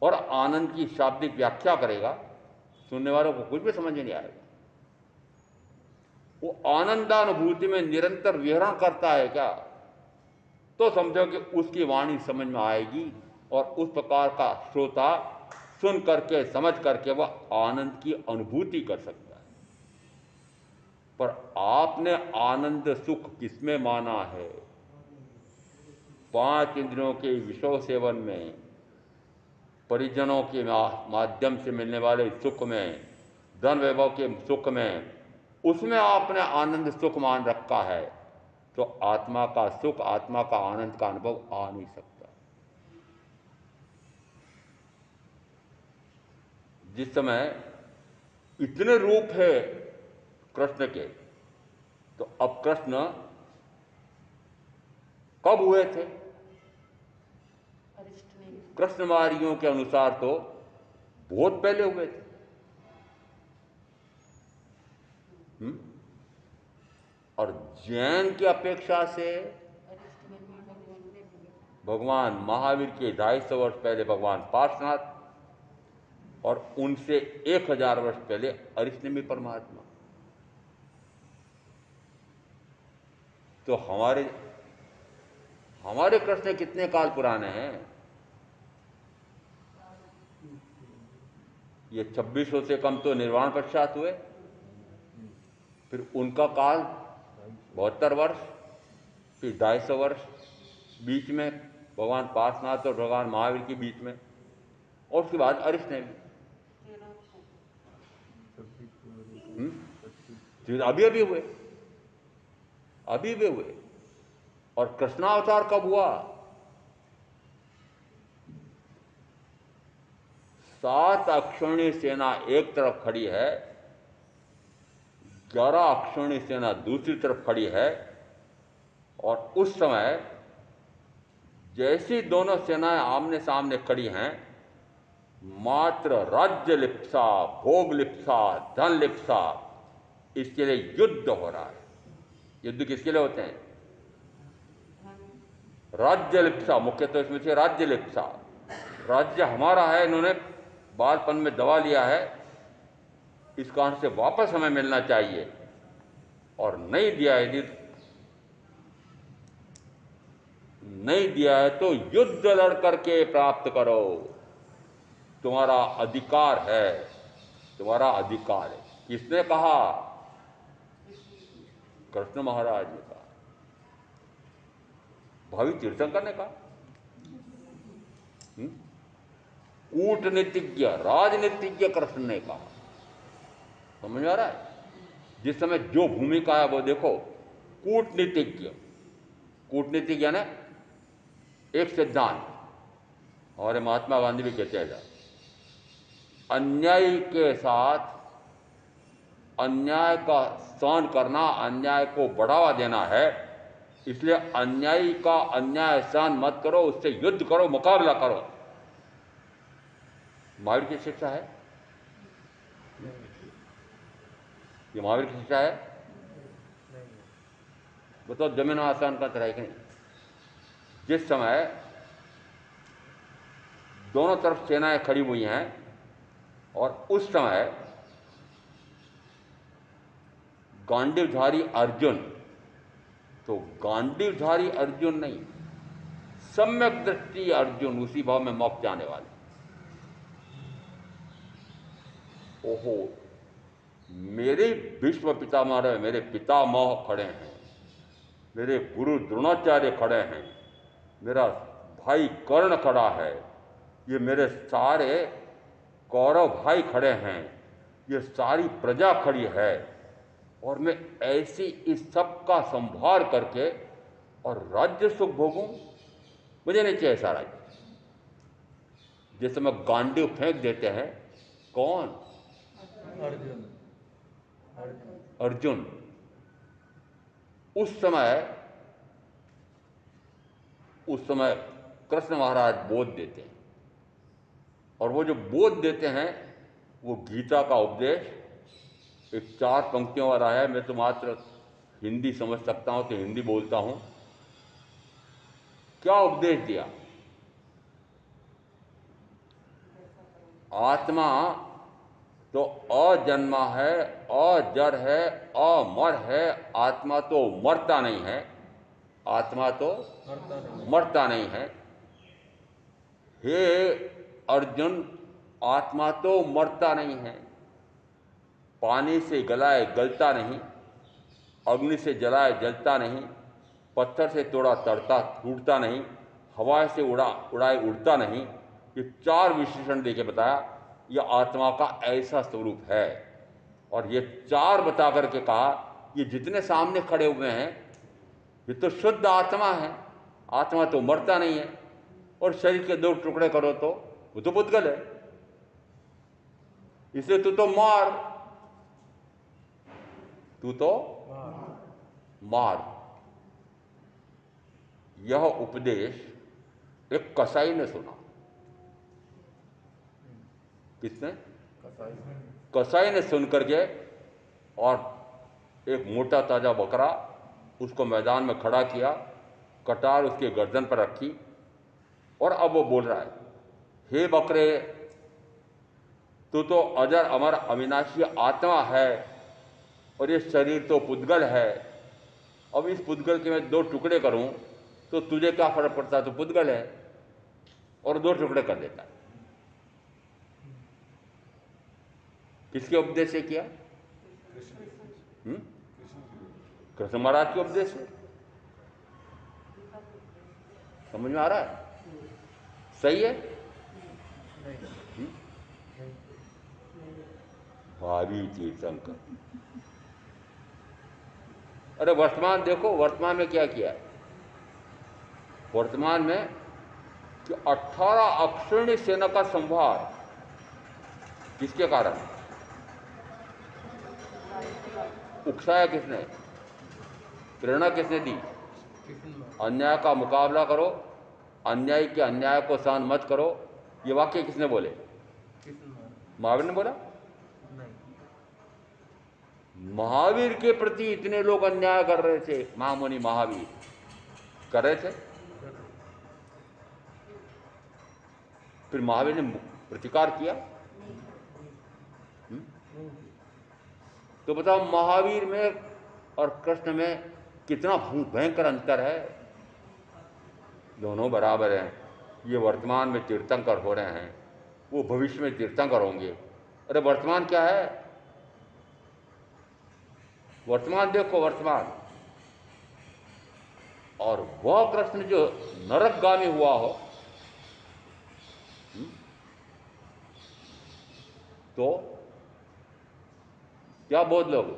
और आनंद की शाब्दिक व्याख्या करेगा, सुनने वालों को कुछ भी समझ नहीं आएगा। वो आनंदानुभूति में निरंतर विहरण करता है क्या, तो समझो कि उसकी वाणी समझ में आएगी और उस प्रकार का श्रोता सुन करके समझ करके वह आनंद की अनुभूति कर सकता है। पर आपने आनंद सुख किसमें माना है? 5 इंद्रियों के विषय सेवन में, परिजनों के माध्यम से मिलने वाले सुख में, धन वैभव के सुख में, उसमें आपने आनंद सुख मान रखा है, तो आत्मा का सुख, आत्मा का आनंद का अनुभव आ नहीं सकता। जिस समय इतने रूप है कृष्ण के, तो अब कृष्ण कब हुए थे? कृष्णमार्गियों के अनुसार तो बहुत पहले हुए थे। और जैन की अपेक्षा से भगवान महावीर के 250 वर्ष पहले भगवान पार्श्वनाथ, और उनसे 1000 वर्ष पहले अरिष्टनेमी परमात्मा। तो हमारे कृष्ण कितने काल पुराने हैं? ये 2600 से कम तो निर्वाण पश्चात हुए, फिर उनका काल 72 वर्ष, फिर 250 वर्ष बीच में भगवान पार्श्वनाथ और भगवान महावीर के बीच में, और उसके बाद अरिष्टनेमी। फिर अभी हुए, अभी भी हुए। और कृष्णावतार कब हुआ? 7 अक्षौणी सेना एक तरफ खड़ी है, 11 अक्षौणी सेना दूसरी तरफ खड़ी है, और उस समय जैसी दोनों सेनाएं आमने सामने खड़ी हैं, मात्र राज्य लिप्सा, भोग लिप्सा, धन लिप्सा, इसके लिए युद्ध हो रहा है। युद्ध किसके लिए होते हैं? राज्य लिप्सा, मुख्यतः इसमें से राज्य लिप्सा। राज्य हमारा है, इन्होंने बालपन में दबा लिया है, इस कारण से वापस हमें मिलना चाहिए, और नहीं दिया है। यदि नहीं दिया है तो युद्ध लड़ करके प्राप्त करो, तुम्हारा अधिकार है, तुम्हारा अधिकार है। किसने कहा? कृष्ण महाराज ने कहा, भावी तीर्थंकर ने कहा। कूटनीतिज्ञ, राजनीतिज्ञ कृष्ण ने कहा। समझ आ रहा है? जिस समय जो भूमिका है वो देखो, कूटनीतिज्ञ, कूटनीतिज्ञ यानी एक सिद्धांत, हमारे महात्मा गांधी भी कहते हैं, अन्यायी के साथ अन्याय का सहन करना, अन्याय को बढ़ावा देना है, इसलिए अन्यायी का अन्याय सहन मत करो, उससे युद्ध करो, मुकाबला करो। महावीर की शिक्षा है, ये महावीर की शिक्षा है। बताओ, जमीन आसमान का तरह है कि नहीं? जिस समय दोनों तरफ सेनाएं खड़ी हुई हैं, और उस समय गांडीवधारी अर्जुन, तो गांडीवधारी अर्जुन नहीं, सम्यक दृष्टि अर्जुन, उसी भाव में मोक्ष जाने वाले। ओहो, मेरे विश्व पितामह, मेरे पितामह खड़े हैं, मेरे गुरु द्रोणाचार्य खड़े हैं, मेरा भाई कर्ण खड़ा है, ये मेरे सारे कौरव भाई खड़े हैं, ये सारी प्रजा खड़ी है, और मैं ऐसी इस सब का संभार करके और राज्य सुख भोगूं? मुझे नहीं चाहिए ऐसा राज्य। जिस समय गांडीव फेंक देते हैं, कौन? अर्जुन। अर्जुन। उस समय कृष्ण महाराज बोध देते हैं, और वो जो बोध देते हैं वो गीता का उपदेश एक 4 पंक्तियों वाला है। मैं तो मात्र हिंदी समझ सकता हूं तो हिंदी बोलता हूं। क्या उपदेश दिया? आत्मा तो अजन्मा है, अजर है, अमर है। आत्मा तो मरता नहीं है, आत्मा तो मरता नहीं। मरता नहीं है। हे अर्जुन, आत्मा तो मरता नहीं है, पानी से गलाए गलता नहीं, अग्नि से जलाए जलता नहीं, पत्थर से तोड़ा तड़ता टूटता नहीं, हवा से उड़ाए उड़ता नहीं। ये चार विशेषण देके बताया यह आत्मा का ऐसा स्वरूप है। और ये चार बता करके कहा ये जितने सामने खड़े हुए हैं ये तो शुद्ध आत्मा है, आत्मा तो मरता नहीं है। और शरीर के दो टुकड़े करो तो वो तो पुद्गल है, इसलिए तू तो मार, तू तो मार। यह उपदेश एक कसाई ने सुना। किसने? कसाई। कसाई ने सुन करके, और एक मोटा ताजा बकरा उसको मैदान में खड़ा किया, कटार उसके गर्दन पर रखी, और अब वो बोल रहा है, हे बकरे, तू तो अजर अमर अविनाशी आत्मा है और ये शरीर तो पुद्गल है। अब इस पुद्गल के मैं दो टुकड़े करूं तो तुझे क्या फर्क पड़ता? तो पुद्गल है, और दो टुकड़े कर देता है। किसके उपदेश से किया? कृष्ण महाराज के उपदेश से। समझ में आ रहा है? सही है? भारी तीर्थंकर। अरे वर्तमान देखो, वर्तमान में क्या किया है? वर्तमान में कि 18 अक्षौणी सेना का संहार किसके कारण? उकसाया किसने? प्रेरणा किसने दी? अन्याय का मुकाबला करो, अन्याय के अन्याय को सहन मत करो। ये वाक्य किसने बोले? महावीर ने बोला। महावीर के प्रति इतने लोग अन्याय कर रहे थे, महामुनि महावीर कर रहे थे, फिर महावीर ने प्रतिकार किया। तो बताओ महावीर में और कृष्ण में कितना भयंकर अंतर है। दोनों बराबर हैं। ये वर्तमान में तीर्थंकर हो रहे हैं, वो भविष्य में तीर्थंकर होंगे। अरे वर्तमान क्या है? वर्तमान देखो, वर्तमान। और वह कृष्ण जो नरकगामी हुआ हो, तो क्या बोध लोगे?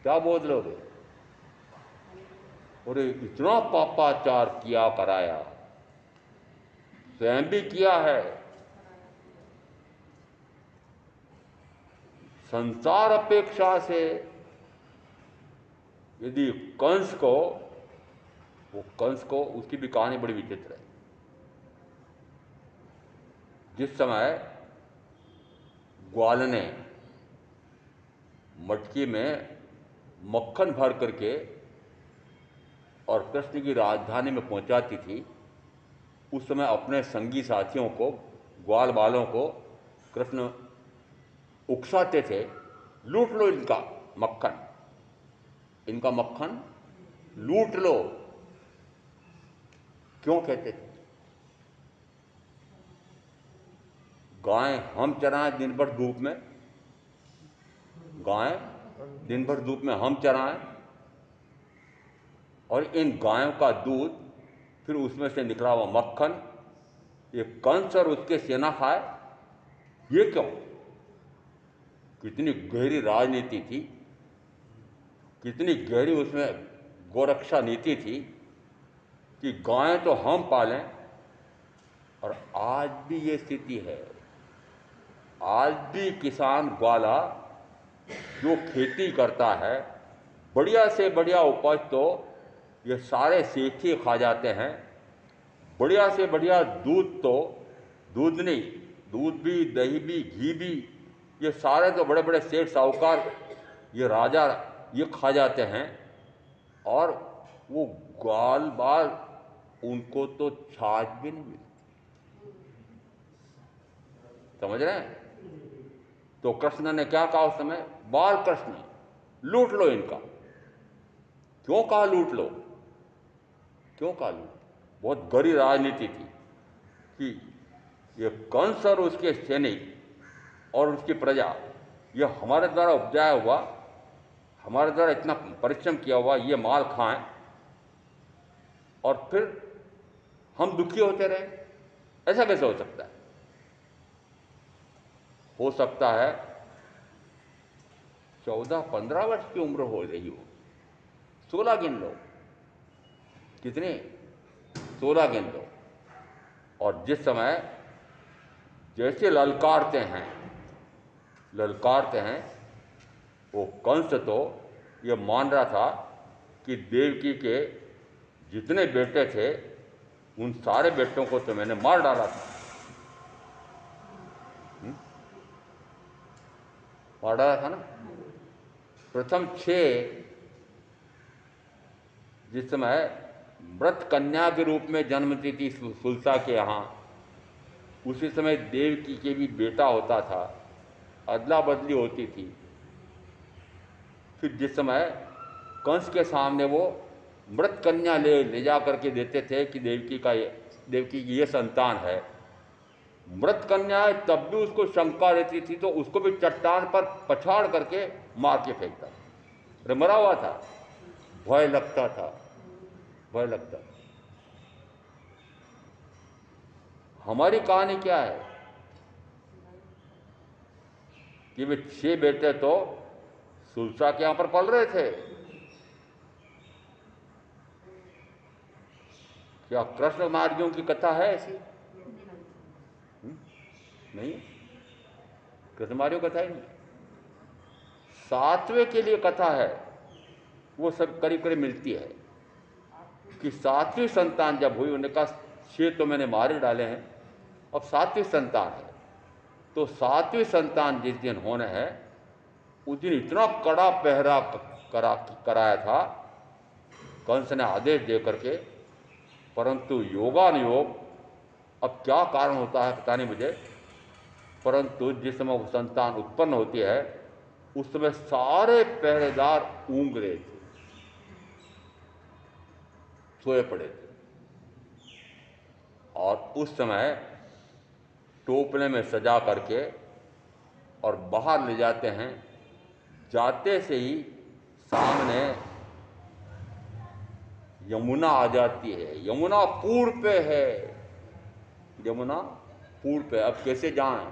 क्या बोध लोगे? और इतना पापाचार किया कराया, स्वयं भी किया है। संसार अपेक्षा से यदि कंस को, वो कंस को, उसकी भी कहानी बड़ी विचित्र है। जिस समय ग्वाल ने मटकी में मक्खन भर करके और कृष्ण की राजधानी में पहुंचाती थी, उस समय अपने संगी साथियों को, ग्वाल वालों को कृष्ण उकसाते थे, लूट लो इनका मक्खन, इनका मक्खन लूट लो। क्यों कहते थे? गाय हम चराएं दिन भर धूप में, गाय दिन भर धूप में हम चराएं, और इन गायों का दूध, फिर उसमें से निकला हुआ मक्खन, ये कंस और उसके सेना खाए। ये क्यों? कितनी गहरी राजनीति थी, कितनी गहरी उसमें गोरक्षा नीति थी कि गायें तो हम पालें। और आज भी ये स्थिति है। आज भी किसान ग्वाला जो खेती करता है, बढ़िया से बढ़िया उपज तो ये सारे सेठी खा जाते हैं, बढ़िया से बढ़िया दूध तो, दूध नहीं, दूध भी, दही भी, घी भी, ये सारे तो बड़े बड़े सेठ साहूकार, ये राजा, ये खा जाते हैं। और वो गाल बाल, उनको तो छाछ भी नहीं मिलती। समझ रहे हैं? तो कृष्ण ने क्या कहा उस समय? बाल कृष्ण, लूट लो इनका। क्यों कहा लूट लो? क्यों कहा लूट? बहुत गहरी राजनीति थी कि ये कंस और उसके सैनिक और उसकी प्रजा, ये हमारे द्वारा उपजाया हुआ, हमारे द्वारा इतना परिश्रम किया हुआ ये माल खाएं और फिर हम दुखी होते रहें। ऐसा कैसे हो सकता है? हो सकता है 14-15 वर्ष की उम्र हो रही हो। 16 गिन लो। कितने? 16 गिन लो। और जिस समय जैसे ललकारते हैं, वो कंस तो ये मान रहा था कि देवकी के जितने बेटे थे उन सारे बेटों को तो मैंने मार डाला था। मार डाला था ना। प्रथम 6 जिस समय व्रत कन्या के रूप में जन्मती थी सुलसा के यहाँ, उसी समय देवकी के भी बेटा होता था, अदला बदली होती थी। फिर जिस समय कंस के सामने वो मृत कन्या ले जा करके देते थे कि देवकी की ये संतान है, मृत कन्या है, तब भी उसको शंका रहती थी तो उसको भी चट्टान पर पछाड़ करके मार के फेंकता। अरे मरा हुआ था, भय लगता था, भय लगता था। हमारी कहानी क्या है कि वे 6 बेटे तो सुलसा के यहां पर पल रहे थे। क्या कृष्ण मार्गियों की कथा है ऐसी? नहीं, कृष्ण मार्गियों कथा ही नहीं। 7वें के लिए कथा है, वो सब करीब करीब मिलती है कि 7वीं संतान जब हुई, उन्होंने कहा 6 तो मैंने मार ही डाले हैं, अब 7वीं संतान है। तो 7वीं संतान जिस दिन होने है, उस दिन इतना कड़ा पहरा कराया था कंस ने आदेश दे करके। परंतु योगानुयोग, अब क्या कारण होता है पता नहीं मुझे, परंतु जिस समय वो संतान उत्पन्न होती है उस समय सारे पहरेदार ऊँग रहे थे, सोए पड़े थे। और उस समय टोपले में सजा करके और बाहर ले जाते हैं। जाते से ही सामने यमुना आ जाती है। यमुना पूर्व पे है, यमुना पूर्व पे। अब कैसे जाएं?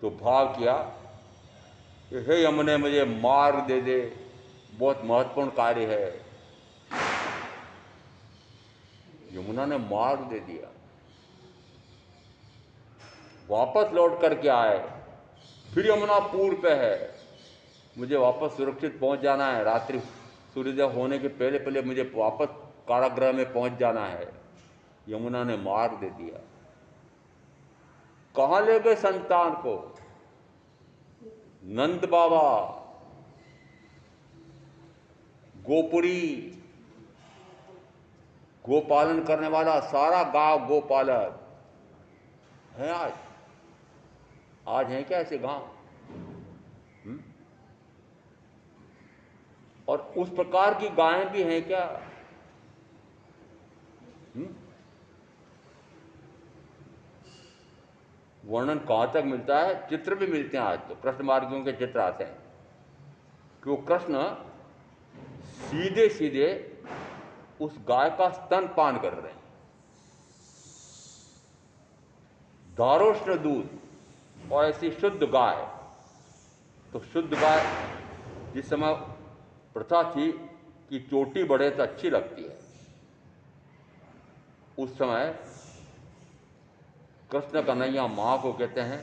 तो भाव किया, हे यमुने मुझे मार्ग दे दे, बहुत महत्वपूर्ण कार्य है। यमुना ने मार्ग दे दिया। वापस लौट करके आए, फिर यमुना पूर्व पे है, मुझे वापस सुरक्षित पहुंच जाना है। रात्रि सूर्योदय होने के पहले पहले मुझे वापस कारागृह में पहुंच जाना है। यमुना ने मार्ग दे दिया। कहाँ ले गए संतान को? नंद बाबा, गोपुरी, गोपालन करने वाला सारा गांव गोपालक है। आज है क्या ऐसे गांव? और उस प्रकार की गायें भी हैं क्या? वर्णन कहां तक मिलता है? चित्र भी मिलते हैं आज तो, कृष्ण मार्गियों के चित्र आते हैं कि वो कृष्ण सीधे सीधे उस गाय का स्तनपान कर रहे हैं। दारोष्ण दूध और ऐसी शुद्ध गाय। तो शुद्ध गाय, जिस समय प्रथा थी कि चोटी बढ़े तो अच्छी लगती है, उस समय कृष्ण कन्हैया माँ को कहते हैं,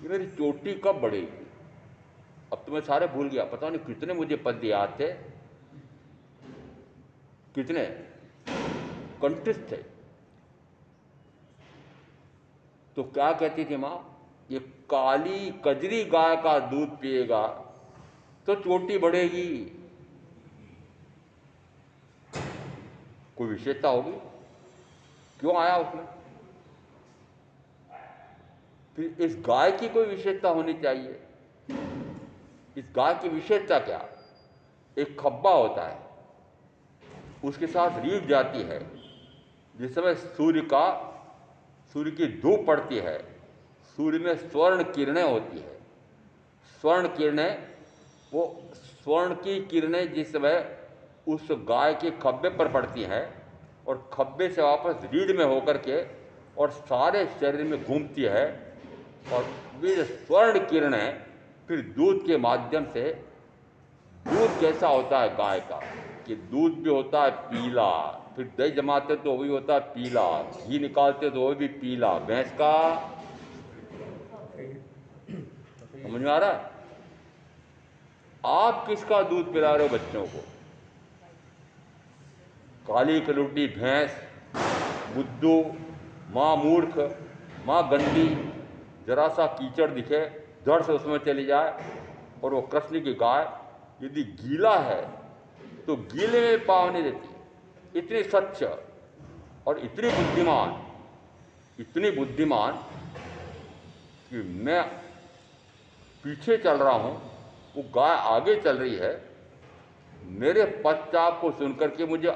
ये मेरी चोटी कब बढ़ेगी? अब तो मैं सारे भूल गया, पता नहीं कितने मुझे पद याद थे, कितने कंठस्थ थे। तो क्या कहती थी माँ? ये काली कजरी गाय का दूध पिएगा तो चोटी बढ़ेगी। कोई विशेषता होगी, क्यों आया उसमें? फिर इस गाय की कोई विशेषता होनी चाहिए। इस गाय की विशेषता क्या? एक खब्बा होता है, उसके साथ रीढ़ जाती है। जिस समय सूर्य की धूप पड़ती है, सूर्य में स्वर्ण किरणें होती है। स्वर्ण किरणें, वो स्वर्ण की किरणें जिस समय उस गाय के खब्बे पर पड़ती हैं और खब्बे से वापस रीढ़ में होकर के और सारे शरीर में घूमती है, और वे स्वर्ण किरणें फिर दूध के माध्यम से, दूध कैसा होता है गाय का कि दूध भी होता है पीला, फिर दही जमाते तो वो भी होता है पीला, घी निकालते तो वो भी पीला। भैंस का समझ में आ रहा है? आप किसका दूध पिला रहे हो बच्चों को? काली कलुटी भैंस, बुद्धू, माँ मूर्ख, माँ गंदी, जरा सा कीचड़ दिखे धड़ से उसमें चली जाए। और वो कृष्ण की गाय यदि गीला है तो गीले में पाँव नहीं देती। इतनी स्वच्छ और इतनी बुद्धिमान कि मैं पीछे चल रहा हूँ, वो गाय आगे चल रही है। मेरे पश्चात को सुनकर के मुझे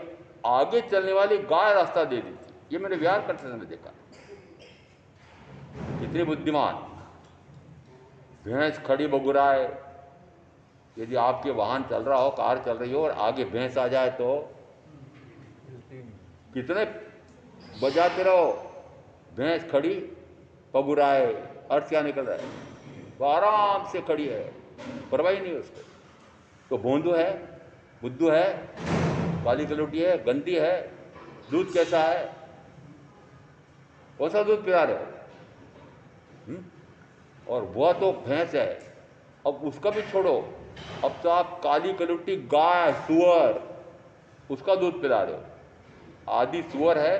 आगे चलने वाली गाय रास्ता दे दी थी। ये मैंने व्यायाम करते समय देखा। कितनी बुद्धिमान। भैंस खड़ी बगुराए, यदि आपके वाहन चल रहा हो, कार चल रही हो और आगे भैंस आ जाए तो कितने बजाते रहो। भैंस खड़ी बगुराए, अर्थ क्या निकल रहा है? वो आराम से खड़ी है, परवाही नहीं उसको। तो भोंदू है, बुद्धू है, काली कलौटी है, गंदी है, दूध कैसा है? कौन सा दूध पिला रहे हो? और वह तो भैंस है। अब उसका भी छोड़ो, अब तो आप काली कलौटी गाय, सुअर, उसका दूध पिला रहे हो। आधी सुअर है,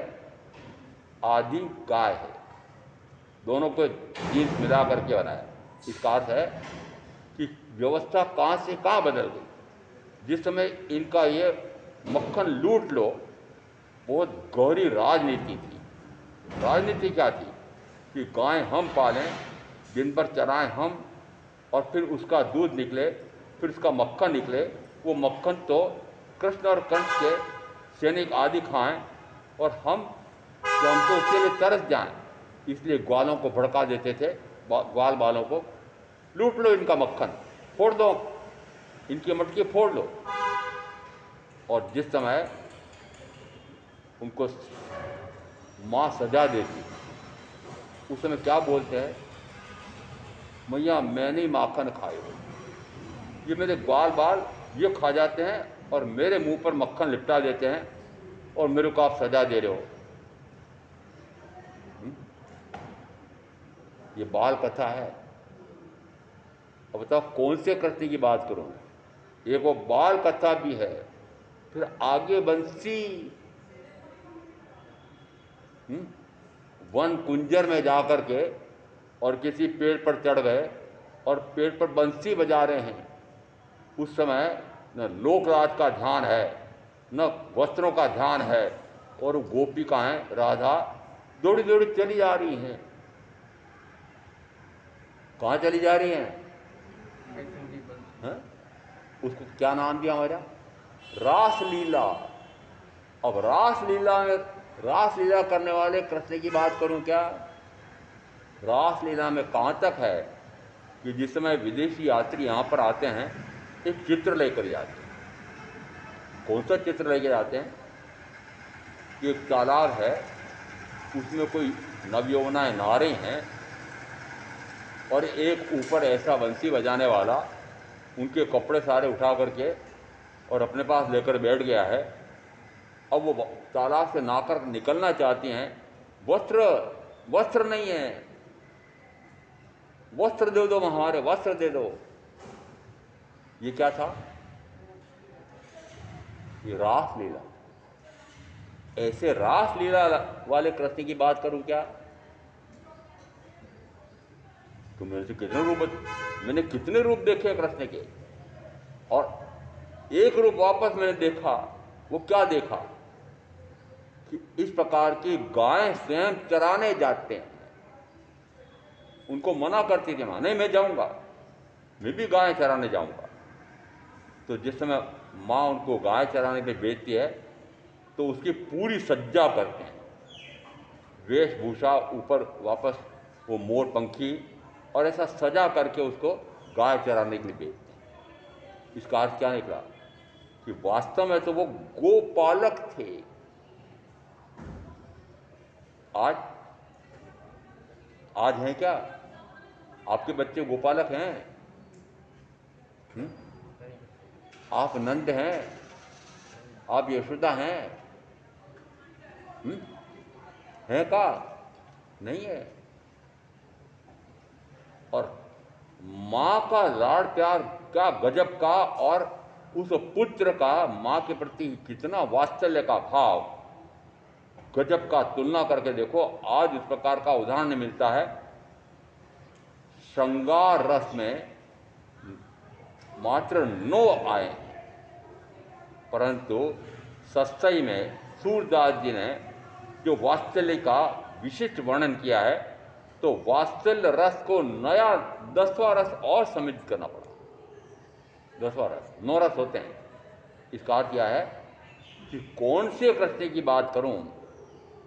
आधी गाय है, दोनों को जीन्स मिला करके बनाया। इसका अर्थ है कि व्यवस्था कहाँ से कहाँ बदल गई। जिस समय इनका ये मक्खन लूट लो, बहुत गहरी राजनीति थी। राजनीति क्या थी कि गाय हम पालें, दिन भर चराएं हम, और फिर उसका दूध निकले, फिर उसका मक्खन निकले। वो मक्खन तो कृष्ण और कंस के सैनिक आदि खाएं, और हम तो उसके लिए तरस जाएं, इसलिए ग्वालों को भड़का देते थे। ग्वाल बालों को, लूट लो इनका मक्खन, फोड़ दो, इनकी मटकी फोड़ लो। और जिस समय उनको माँ सजा देती, उस समय क्या बोलते हैं? मैया मैंने माखन खाए, ये मेरे ग्वाल बाल ये खा जाते हैं और मेरे मुंह पर मक्खन लिपटा देते हैं, और मेरे को आप सजा दे रहे हो। ये बाल कथा है। अब बताओ कौन से कृष्ण की बात करूं? एक वो बाल कथा भी है, फिर आगे बंसी, वन कुंजर में जाकर के और किसी पेड़ पर चढ़ गए और पेड़ पर बंसी बजा रहे हैं। उस समय न लोकराज का ध्यान है, न वस्त्रों का ध्यान है, और गोपिकाएं राधा दौड़ी दौड़ी चली जा रही हैं। कहाँ चली जा रही हैं? उसको क्या नाम दिया हमारा? रासलीला। अब रासलीला करने वाले कृष्ण की बात करूं क्या? रासलीला में कहाँ तक है कि जिस समय विदेशी यात्री यहाँ पर आते हैं, एक चित्र लेकर जाते हैं। कौन सा चित्र लेकर जाते हैं? कि एक तालाब है, उसमें कोई नवयौवनाएं नहा रही हैं, और एक ऊपर ऐसा बंसी बजाने वाला उनके कपड़े सारे उठा करके और अपने पास लेकर बैठ गया है। अब वो तालाब से नहाकर निकलना चाहती हैं, वस्त्र नहीं है, वस्त्र दे दो, हमारे वस्त्र दे दो। ये क्या था? ये रासलीला। ऐसे रासलीला वाले कृष्ण की बात करूं क्या? तो मैंने कितने रूप देखे कृष्ण के, और एक रूप वापस मैंने देखा। वो क्या देखा? कि इस प्रकार की गायें स्वयं चराने जाते हैं। उनको मना करती थी माँ, नहीं मैं जाऊंगा, मैं भी गायें चराने जाऊंगा। तो जिस समय माँ उनको गाय चराने पे भेजती है तो उसकी पूरी सज्जा करते हैं, वेशभूषा, ऊपर वापस वो मोर पंखी और ऐसा सजा करके उसको गाय चराने के लिए भेजते हैं। इसका अर्थ क्या निकला कि वास्तव में तो वो गोपालक थे। आज आज हैं क्या आपके बच्चे गोपालक हैं? आप नंद हैं, आप यशोदा हैं? हैं का? नहीं है। और माँ का लाड़ प्यार क्या गजब का, और उस पुत्र का माँ के प्रति कितना वात्सल्य का भाव, गजब का। तुलना करके देखो, आज इस प्रकार का उदाहरण मिलता है। श्रृंगार रस में मात्र 9 आए, परंतु सस्तई में सूरदास जी ने जो वात्सल्य का विशिष्ट वर्णन किया है, तो वात्सल्य रस को नया 10वां रस और समृद्ध करना पड़ा। 10वां रस, 9 रस होते हैं। इसका अर्थ यह है कि कौन से कृष्ण की बात करूं।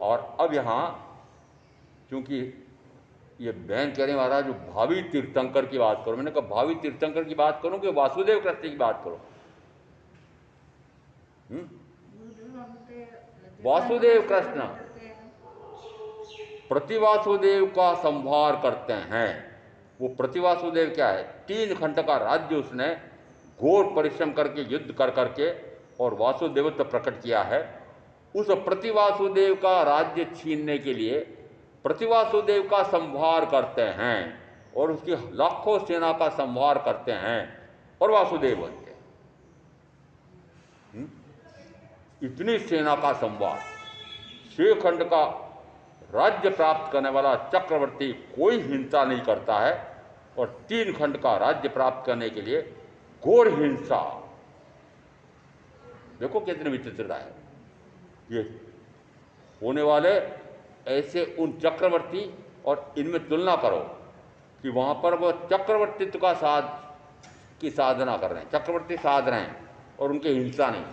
और अब यहाँ चूंकि ये बहन कह रही महाराज जो भावी तीर्थंकर की बात करो, मैंने कहा भावी तीर्थंकर की बात करूं कि वासुदेव कृष्ण की बात करो? वासुदेव कृष्ण प्रतिवासुदेव का संहार करते हैं। वो प्रतिवासुदेव क्या है? 3 खंड का राज्य उसने घोर परिश्रम करके, युद्ध कर करके और वासुदेवत्व प्रकट किया है। उस प्रतिवासुदेव का राज्य छीनने के लिए प्रतिवासुदेव का संहार करते हैं और उसकी लाखों सेना का संहार करते हैं और वासुदेव बनते हैं। इतनी सेना का संहार, 6 खंड का राज्य प्राप्त करने वाला चक्रवर्ती कोई हिंसा नहीं करता है, और 3 खंड का राज्य प्राप्त करने के लिए घोर हिंसा। देखो कितनी विचित्रता है ये होने वाले। ऐसे उन चक्रवर्ती और इनमें तुलना करो कि वहां पर वो चक्रवर्तित्व का की साधना कर रहे हैं, चक्रवर्ती साध रहे हैं और उनकी हिंसा नहीं।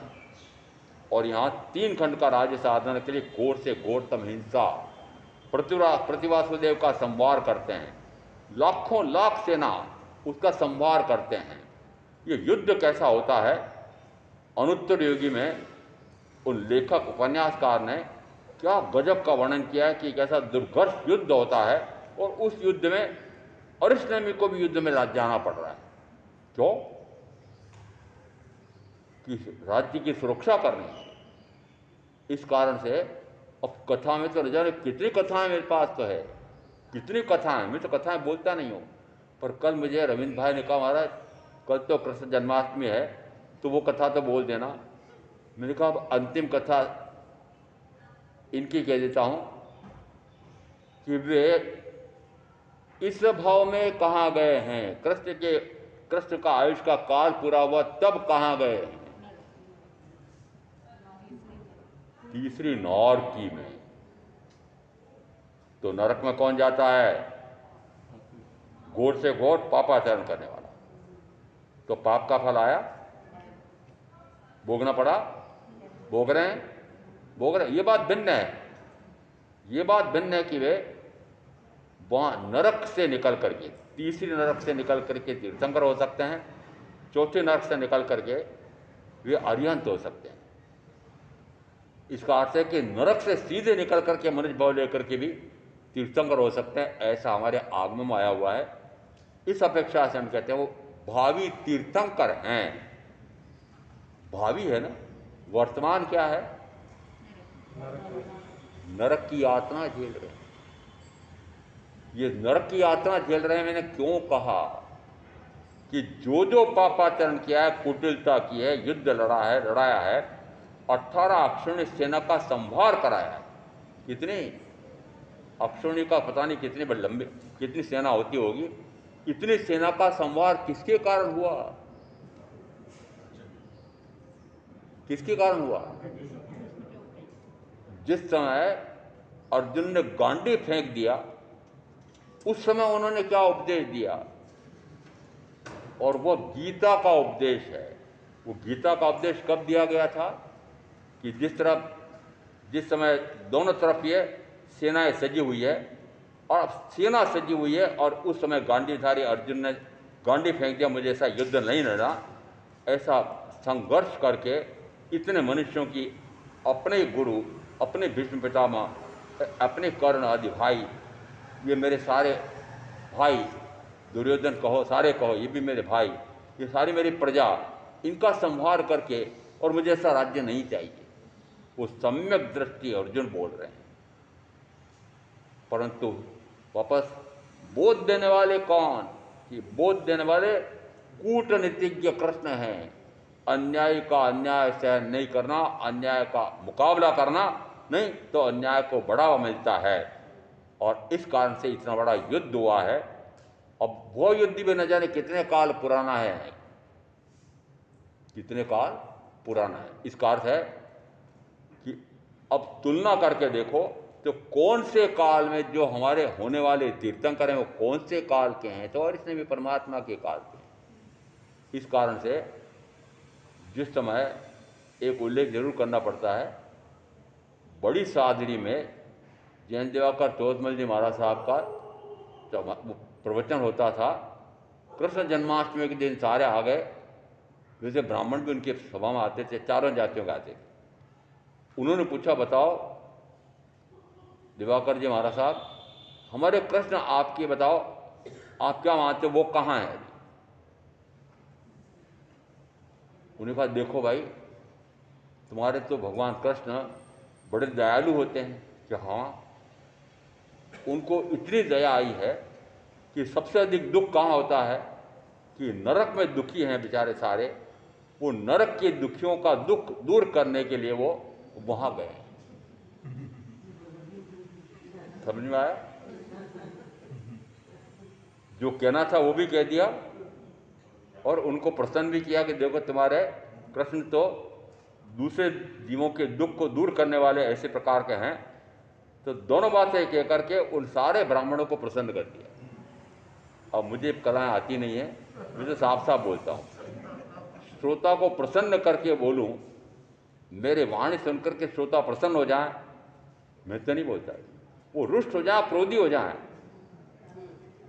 और यहाँ 3 खंड का राज्य साधन के लिए घोर से घोरतम हिंसा, प्रतिवासुदेव का संहार करते हैं, लाखों लाख सेना उसका संहार करते हैं। ये युद्ध कैसा होता है, अनुत्तर योगी में उन लेखक उपन्यासकार ने क्या गजब का वर्णन किया है कि कैसा दुर्घर्ष युद्ध होता है, और उस युद्ध में अरिष्टनेमी को भी युद्ध में जाना पड़ रहा है। क्यों? कि राज्य की सुरक्षा करनी है। इस कारण से अब कथा में तो न जाने कितनी कथाएं मेरे पास तो है, कितनी कथाएं। मैं तो कथाएं बोलता नहीं हूँ, पर कल मुझे रविंद्र भाई ने कहा महाराज कल तो कृष्ण जन्माष्टमी है तो वो कथा तो बोल देना। मैंने कहा अब अंतिम कथा इनकी कह देता हूँ कि वे इस भाव में कहाँ गए हैं, कृष्ण का आयुष का काल पूरा हुआ तब कहाँ गए हैं? तीसरी नौरकी में। तो नरक में कौन जाता है? घोर से घोर पापाचरण करने वाला। तो पाप का फल आया, भोगना पड़ा, भोग रहे हैं। ये बात भिन्न है। ये बात भिन्न है कि वे वहां नरक से निकल करके, तीसरी नरक से निकल करके तीर्थंकर हो सकते हैं, चौथे नरक से निकल करके वे अरिहंत हो सकते हैं। इसका अर्थ है कि नरक से सीधे निकल करके मनुष्य भाव लेकर के भी तीर्थंकर हो सकते हैं, ऐसा हमारे आगम में आया हुआ है। इस अपेक्षा से हम कहते हैं वो भावी तीर्थंकर हैं। भावी है ना, वर्तमान क्या है? नरक की यातना झेल रहे हैं। ये नरक की यातना झेल रहे हैं। मैंने क्यों कहा कि जो जो पापाचरण किया है, कुटिलता की है, युद्ध लड़ाया है, 18 अक्षौणी सेना का संहार कराया है। कितनी अक्षौणी का पता नहीं कितनी बड़ी लंबी कितनी सेना होती होगी। इतनी सेना का संहार किसके कारण हुआ? किसके कारण हुआ? जिस समय अर्जुन ने गांडी फेंक दिया, उस समय उन्होंने क्या उपदेश दिया, और वो गीता का उपदेश है। वो गीता का उपदेश कब दिया गया था कि जिस समय दोनों तरफ ये सेनाएं सजी हुई है, और सेना सजी हुई है, और उस समय गांडीधारी अर्जुन ने गांडी फेंक दिया, मुझे ऐसा युद्ध नहीं लड़ना। ऐसा संघर्ष करके इतने मनुष्यों की, अपने गुरु, अपने भीष्म पितामह, अपने कर्ण आदि भाई, ये मेरे सारे भाई, दुर्योधन कहो, सारे कहो, ये भी मेरे भाई, ये सारी मेरी प्रजा, इनका संहार करके, और मुझे ऐसा राज्य नहीं चाहिए। वो सम्यक दृष्टि अर्जुन बोल रहे हैं। परंतु वापस बोध देने वाले कौन? कि बोध देने वाले कूटनीतिज्ञ कृष्ण हैं। अन्याय का अन्याय सहन नहीं करना, अन्याय का मुकाबला करना, नहीं तो अन्याय को बढ़ावा मिलता है। और इस कारण से इतना बड़ा युद्ध हुआ है। अब वो युद्ध भी न जाने कितने काल पुराना है, कितने काल पुराना है। इसका अर्थ है कि अब तुलना करके देखो तो कौन से काल में जो हमारे होने वाले तीर्थंकर हैं वो कौन से काल के हैं, तो और इसने भी परमात्मा के काल के हैं। इस कारण से जिस समय एक उल्लेख जरूर करना पड़ता है, बड़ी सादरी में जैन दिवाकर चौधमल जी महाराज साहब का प्रवचन होता था। कृष्ण जन्माष्टमी के दिन सारे आ गए, जैसे ब्राह्मण भी उनकी सभा में आते थे, चारों जातियों के आते थे। उन्होंने पूछा, बताओ दिवाकर जी महाराज साहब, हमारे कृष्ण आपके बताओ, आप क्या मानते हो, वो कहाँ है? उन्होंने कहा, देखो भाई, तुम्हारे तो भगवान कृष्ण बड़े दयालु होते हैं। कि हाँ, उनको इतनी दया आई है कि सबसे अधिक दुख कहाँ होता है कि नरक में दुखी हैं बेचारे सारे, वो नरक के दुखियों का दुख दूर करने के लिए वो वहां गए। समझ में आया? जो कहना था वो भी कह दिया, और उनको प्रसन्न भी किया कि देखो तुम्हारे कृष्ण तो दूसरे जीवों के दुख को दूर करने वाले ऐसे प्रकार के हैं। तो दोनों बातें कह करके उन सारे ब्राह्मणों को प्रसन्न कर दिया। अब मुझे कलाएं आती नहीं है, मुझे साफ साफ बोलता हूँ, श्रोता को प्रसन्न करके बोलूं, मेरे वाणी सुनकर के श्रोता प्रसन्न हो जाए, मैं तो नहीं बोलता। वो रुष्ट हो जाए, क्रोधी हो जाए,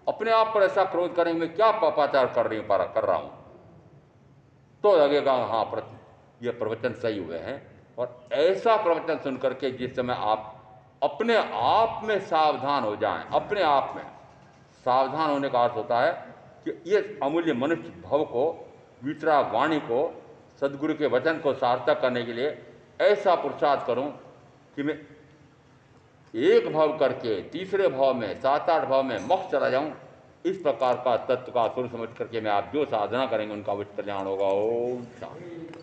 अपने आप पर ऐसा क्रोध करें, मैं क्या पापाचार कर रहा हूं, तो लगेगा हाँ ये प्रवचन सही हुए हैं। और ऐसा प्रवचन सुनकर के जिस समय आप अपने आप में सावधान हो जाएं, अपने आप में सावधान होने का अर्थ होता है कि ये अमूल्य मनुष्य भव को, वितराग वाणी को, सदगुरु के वचन को सार्थक करने के लिए ऐसा पुरुषार्थ करूं कि मैं एक भाव करके तीसरे भाव में, 7-8 भाव में मोक्ष चला जाऊं। इस प्रकार का तत्व का सुर समझ करके मैं आप जो साधना करेंगे उनका विश्व कल्याण होगा। ओम शांति।